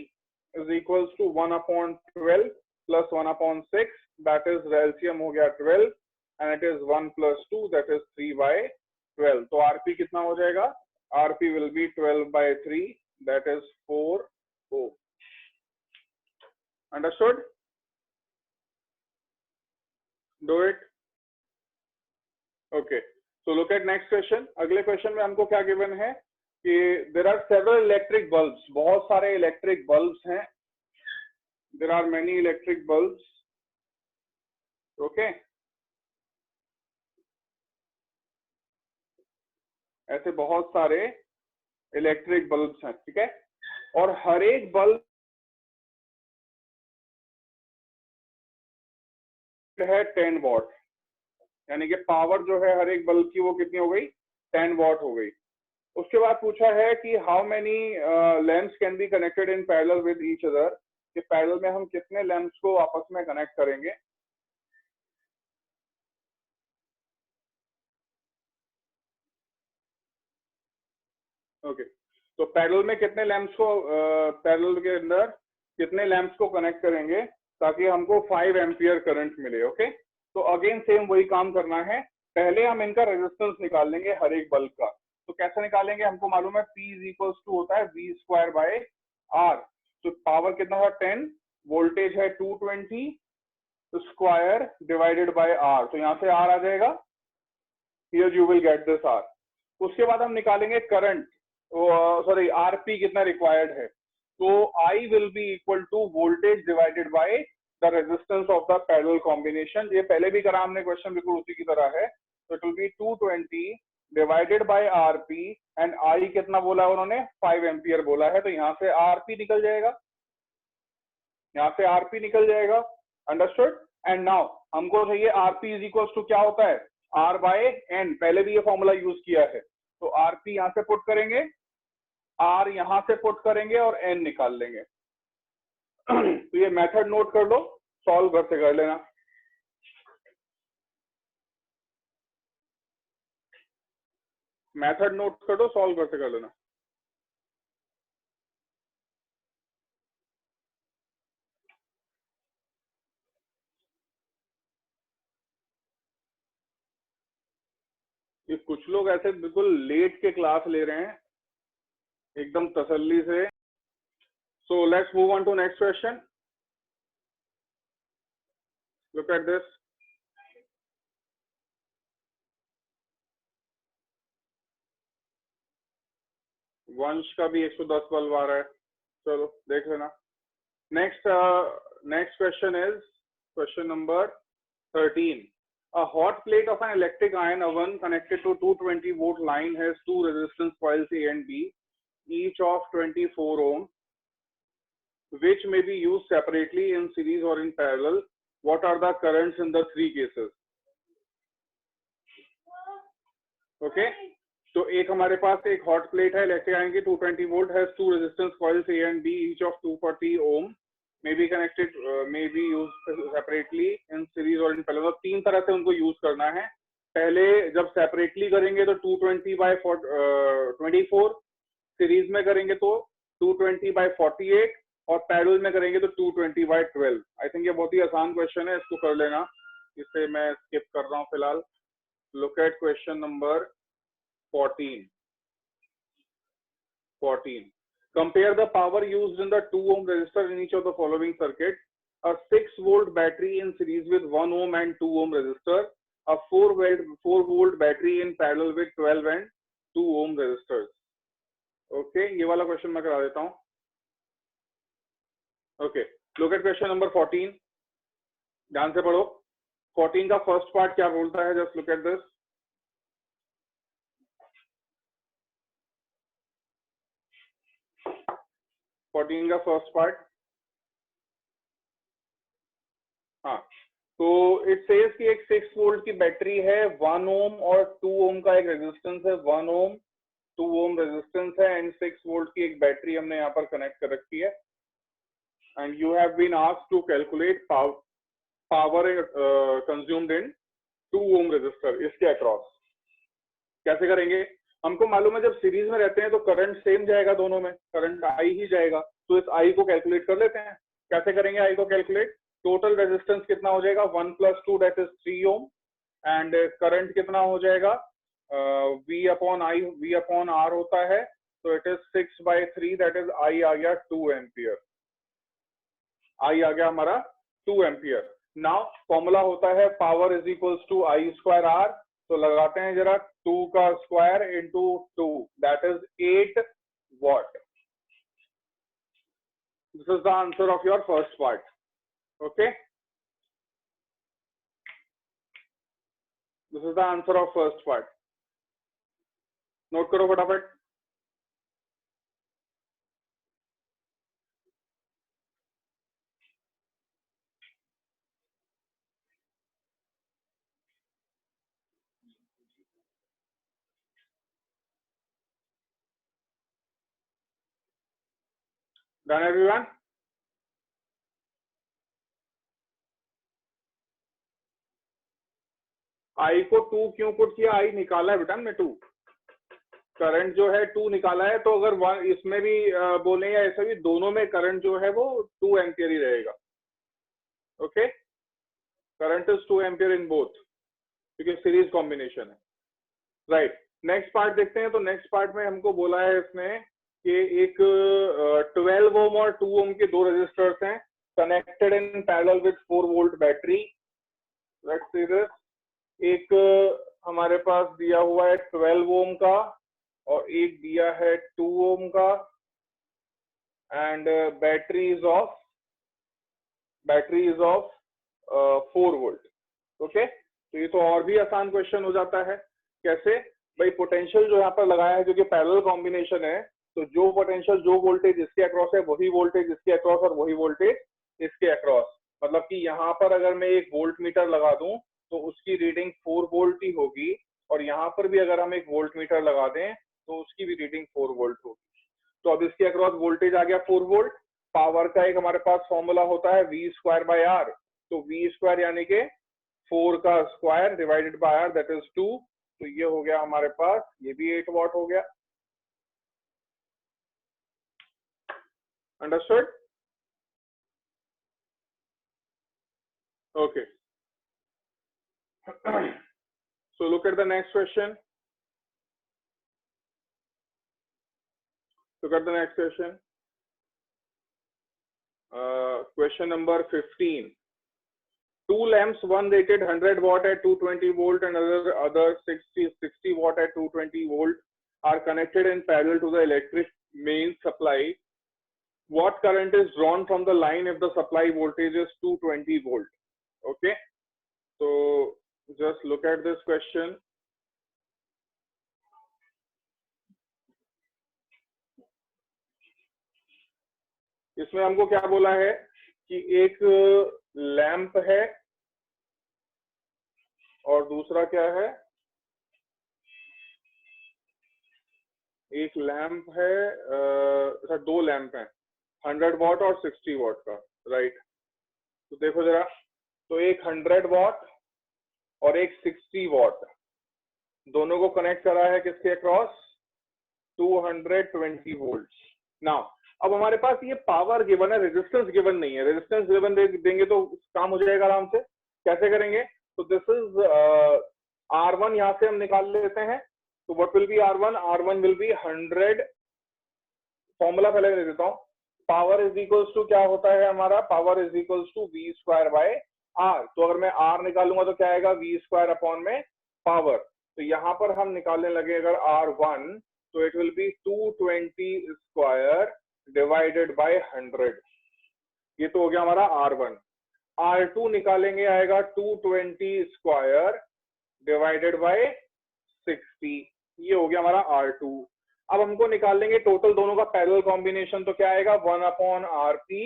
is equals to 1/12 plus 1/6, that is LCM हो गया 12, and it is 1 plus 2, that is 3/12। तो RP कितना हो जाएगा? RP will be 12/3, that is 4 ohm। Understood? Do it? Okay, so look at next question। अगले question में हमको क्या गिवन है कि there are several electric bulbs, बहुत सारे इलेक्ट्रिक बल्ब्स हैं, there are many electric bulbs। okay, ऐसे बहुत सारे इलेक्ट्रिक बल्ब्स हैं, ठीक है, और हर एक बल्ब है 10 वॉट, यानी कि पावर जो है हर एक बल्ब की वो कितनी हो गई, 10 वॉट हो गई। उसके बाद पूछा है कि how many lamps can be connected in parallel with each other, कि पैरेलल में हम कितने लैंप्स को आपस में कनेक्ट करेंगे। ओके, तो पैरेलल में कितने लैंप्स को, पैरेलल के अंदर कितने लैंप्स को कनेक्ट करेंगे ताकि हमको 5 एम्पियर करंट मिले। ओके, तो अगेन सेम वही काम करना है, पहले हम इनका रेजिस्टेंस निकाल लेंगे हर एक बल्ब का। तो कैसे निकालेंगे, हमको मालूम है P इज इक्वल्स टू होता है V स्क्वायर बाय R। तो पावर कितना था 10, वोल्टेज है 220 स्क्वायर डिवाइडेड बाय R, तो यहाँ से R आ जाएगा, here you will get this R। उसके बाद हम निकालेंगे करंट, सॉरी आरपी कितना रिक्वायर्ड है, तो I will be equal to voltage divided by the resistance of the parallel combination. ये पहले भी करा हमने क्वेश्चन, बिल्कुल उसी की तरह है। तो it will B 220 divided by RP, and I कितना बोला उन्होंने, 5 एम्पियर बोला है, तो यहाँ से आरपी निकल जाएगा, यहाँ से आरपी निकल जाएगा। अंडरस्टूड। एंड नाउ हमको चाहिए आरपी इज इक्वल टू क्या होता है, आर बाय एन, पहले भी ये फॉर्मूला यूज किया है। तो आरपी यहाँ से पुट करेंगे, आर यहां से पुट करेंगे और एन निकाल लेंगे। तो ये मेथड नोट कर लो, सॉल्व घर से कर लेना। मेथड नोट कर दो, सॉल्व घर से कर लेना। ये कुछ लोग ऐसे बिल्कुल लेट के क्लास ले रहे हैं एकदम तसल्ली से। So let's move on to next question. Look at this. वंश का भी 110 बल्ब आ रहा है, चलो देख लेना। Next next question is question number 13. A hot plate of an electric iron oven connected to 220 volt line has two resistance coils A and B, each of 24 ohm, which may be used separately in series or in parallel. What are the currents in the three cases? Okay, तो एक हमारे पास एक hot plate है electric iron की 220 volt, has two resistance coils A and B, each of 240 ohm, may be connected, may be used separately in series or in parallel। तीन तरह से उनको यूज करना है। पहले जब सेपरेटली करेंगे तो 220 बाय 24, सीरीज में करेंगे तो 220 बाय 48, और पैरेलल में करेंगे तो 220 बाय 12। आई थिंक ये बहुत ही आसान क्वेश्चन है, इसको कर लेना, इसे मैं स्किप कर रहा हूँ फिलहाल। Look at question number 14. Compare the power used in the 2 ohm resistor in each of the following circuit. A 6 volt battery in series with 1 ohm and 2 ohm resistor. A 4 volt battery in parallel with 12 and 2 ohm resistors. Okay, ये वाला question मैं करा देता हूँ। Okay, look at question number 14. ध्यान से पढ़ो। 14 का फर्स्ट पार्ट क्या बोलता है, just look at this. Fourteen का फर्स्ट पार्ट, हाँ, तो इट सेज कि एक 6 वोल्ट की बैटरी है, 1 ओम और 2 ओम का एक रेजिस्टेंस है, 1 ओम 2 ओम रेजिस्टेंस है, एंड 6 वोल्ट की एक बैटरी हमने यहाँ पर कनेक्ट कर रखी है। And you have been asked to calculate power consumed in 2 ohm resistor, इसके अक्रॉस। कैसे करेंगे, हमको मालूम है जब सीरीज में रहते हैं तो करंट सेम जाएगा, दोनों में करंट आई ही जाएगा, तो इस आई को कैलकुलेट कर लेते हैं। कैसे करेंगे आई को कैलकुलेट, टोटल रेजिस्टेंस कितना हो जाएगा, 1 + 2 that is 3 ohm, and current कितना हो जाएगा, V upon I, V upon R होता है, तो it is 6/3 that is I आ गया 2 एम्पियर, आई आ गया हमारा 2 एम्पियर। नाउ फॉर्मूला होता है power is equals to I square R, तो लगाते हैं जरा, 2 का square into 2 that is 8 watt. This is the answer of your first part. Okay, this is the answer of first part. Note करो फटाफट। Done everyone? आई को 2 क्यों put किया? आई निकाला है बेटा मैं 2, करंट जो है 2 निकाला है, तो अगर वन इसमें भी बोले या ऐसा भी, दोनों में करंट जो है वो 2 एम्पियर ही रहेगा। Okay, current is 2 ampere in both, क्योंकि सीरीज कॉम्बिनेशन है। राइट, नेक्स्ट पार्ट देखते हैं। तो नेक्स्ट पार्ट में हमको बोला है इसमें कि एक 12 ओम और 2 ओम के दो रेजिस्टर्स हैं connected in parallel with 4 volt battery. Let's see this. एक हमारे पास दिया हुआ है 12 ओम का और एक दिया है 2 ओम का, and battery is of 4 volt. Okay, तो ये तो और भी आसान क्वेश्चन हो जाता है। कैसे भाई? पोटेंशियल जो यहाँ पर लगाया है, जो कि पैरेलल कॉम्बिनेशन है, तो जो पोटेंशियल, जो वोल्टेज इसके अक्रॉस है वही वोल्टेज इसके अक्रॉस और वही वोल्टेज इसके अक्रॉस। मतलब कि यहाँ पर अगर मैं एक वोल्ट मीटर लगा दूं तो उसकी रीडिंग 4 वोल्ट ही होगी, और यहाँ पर भी अगर हम एक वोल्ट मीटर लगा दें तो उसकी भी रीडिंग 4 वोल्ट होगी। तो अब इसके अक्रॉस वोल्टेज आ गया 4 वोल्ट। पावर का एक हमारे पास फॉर्मूला होता है V स्क्वायर बाय R। तो V स्क्वायर यानी के 4 का square divided by R, that is 2। तो ये हो गया हमारे पास, ये भी 8 वॉट हो गया। Understood? Okay, so look at the next question. Look at the next question. Question number 15. Two lamps, one rated 100 watt at 220 volt and other 60 watt at 220 volt are connected in parallel to the electric mains supply. What current is drawn from the line if the supply voltage is 220 volt? Okay, so just look at this question. इसमें हमको क्या बोला है कि एक lamp है और दूसरा क्या है? एक लैंप है, दो लैंप हैं, 100 वॉट और 60 वॉट का। राइट, तो देखो जरा, तो एक 100 वॉट और एक 60 वॉट, दोनों को कनेक्ट करा है किसके अक्रॉस? 220 वोल्ट। नाउ अब हमारे पास ये पावर गिवन है, रेजिस्टेंस गिवन नहीं है। रेजिस्टेंस गिवन देंगे तो काम हो जाएगा आराम से। कैसे करेंगे? तो दिस इज R1, यहां से हम निकाल लेते हैं। तो what will be R1? R1 will be 100, formula पहले दे देता हूँ। पावर इज इक्वल्स टू क्या होता है हमारा? Power is equals to V square by R। तो अगर मैं R निकालूंगा तो क्या आएगा? V स्क्वायर अपॉन में पावर। तो यहाँ पर हम निकालने लगे अगर R1, तो it will B 220 square divided by 100। ये तो हो गया हमारा R1। R2 निकालेंगे, आएगा 220 स्क्वायर डिवाइडेड बाय 60। ये हो गया हमारा R2। अब हमको निकाल लेंगे टोटल दोनों का पैरेलल कॉम्बिनेशन। तो क्या आएगा? 1 upon RP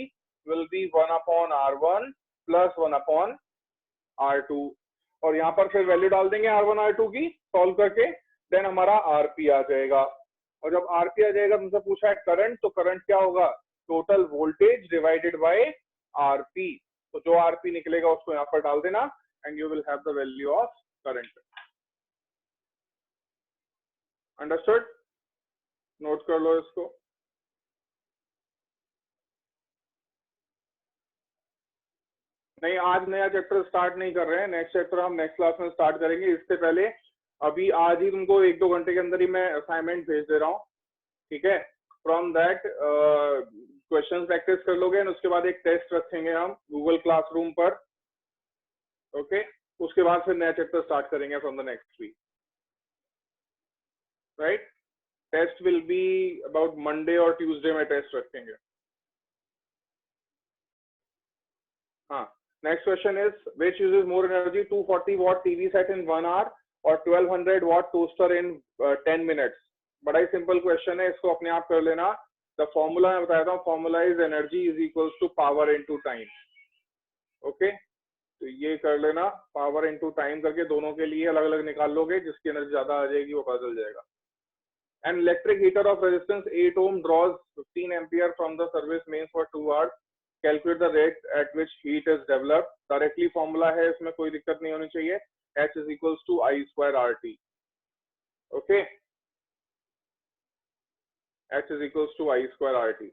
will be 1 upon R1 plus 1 upon R2। और यहाँ पर फिर वैल्यू डाल देंगे R1 R2 की सॉल्व करके, देन हमारा RP आ जाएगा। और जब RP आ जाएगा, तुमसे पूछा है करंट, तो करंट क्या होगा? Total voltage divided bye RP। तो जो RP निकलेगा उसको यहाँ पर डाल देना, and you will have the value of current. Understood? Note कर लो इसको। नहीं, आज नया चैप्टर स्टार्ट नहीं कर रहे हैं, नेक्स्ट चैप्टर हम नेक्स्ट क्लास में स्टार्ट करेंगे। इससे पहले अभी आज ही तुमको 1-2 घंटे के अंदर ही मैं असाइनमेंट भेज दे रहा हूँ, ठीक है? फ्रॉम दैट क्वेश्चन प्रैक्टिस कर लोगे, उसके बाद एक टेस्ट रखेंगे हम गूगल क्लासरूम पर। ओके, उसके बाद फिर नया चैप्टर स्टार्ट करेंगे from the next week. Right, test will be about Monday और ट्यूसडे में टेस्ट रखेंगे। हाँ, next question is which uses more energy, 240 watt TV set in 1 hour or 1200 watt toaster in 10 minutes? बड़ा ही simple question है, इसको अपने आप कर लेना। द फॉर्मूला मैं बताता हूँ, formula is energy is equals to power into time. Okay, तो ये कर लेना, पावर इनटू टाइम करके दोनों के लिए अलग अलग निकाल लोगे, जिसकी एनर्जी ज्यादा आ जाएगी वो पता चल जाएगा। An electric heater of resistance 8 ohm draws 15 ampere from the service mains for 2 hours. Calculate the rate at which heat is developed. Directly formula है, इसमें कोई दिक्कत नहीं होनी चाहिए. H is equals to I square RT. Okay. H is equals to I square RT.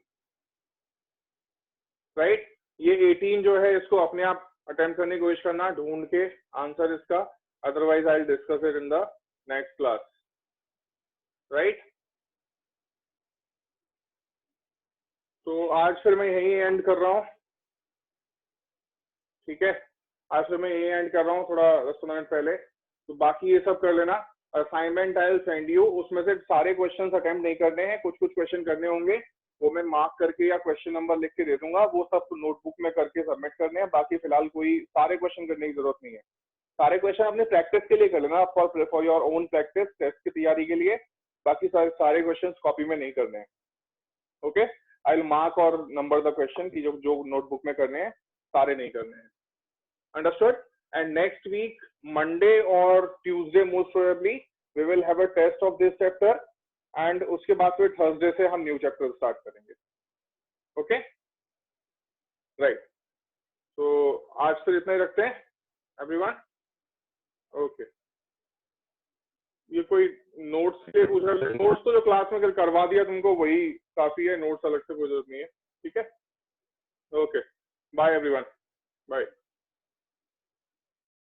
Right? ये 18 जो है इसको अपने आप अटेम्प्ट करने की कोशिश करना, ढूंढ के आंसर इसका. Otherwise I'll discuss it in the next class. Right? तो आज फिर मैं यही एंड कर रहा हूँ. ठीक है, आज फिर मैं यही एंड कर रहा हूँ थोड़ा 10 मिनट पहले. तो बाकी ये सब कर लेना. Assignment I will send you. उसमें से सारे क्वेश्चंस अटेम्प्ट नहीं करने हैं, कुछ कुछ क्वेश्चन करने होंगे, वो मैं मार्क करके या क्वेश्चन नंबर लिख के दे दूंगा. वो सब नोटबुक में करके सबमिट करने हैं. बाकी फिलहाल कोई सारे क्वेश्चन करने की जरूरत नहीं है. सारे क्वेश्चन अपने प्रैक्टिस के लिए कर लेना, for your own practice, test की तैयारी के लिए. बाकी सारे क्वेश्चन कॉपी में नहीं करने हैं. ओके, आई विल मार्क और नंबर द क्वेश्चन की जो नोटबुक में करने हैं, सारे नहीं करने हैं. Understood? And next week Monday और Tuesday most probably we will have a test of this chapter, and उसके बाद फिर थर्सडे से हम न्यू चैप्टर स्टार्ट करेंगे. Okay, right. तो आज फिर इतना ही रखते हैं एवरीवन. ओके. ये कोई नोट्स के पूछ रहे हैं? नोट्स तो जो क्लास में करवा दिया तुमको वही काफी है, नोट्स अलग से कोई जरूरत नहीं है. ठीक है. Okay, bye everyone. बाय.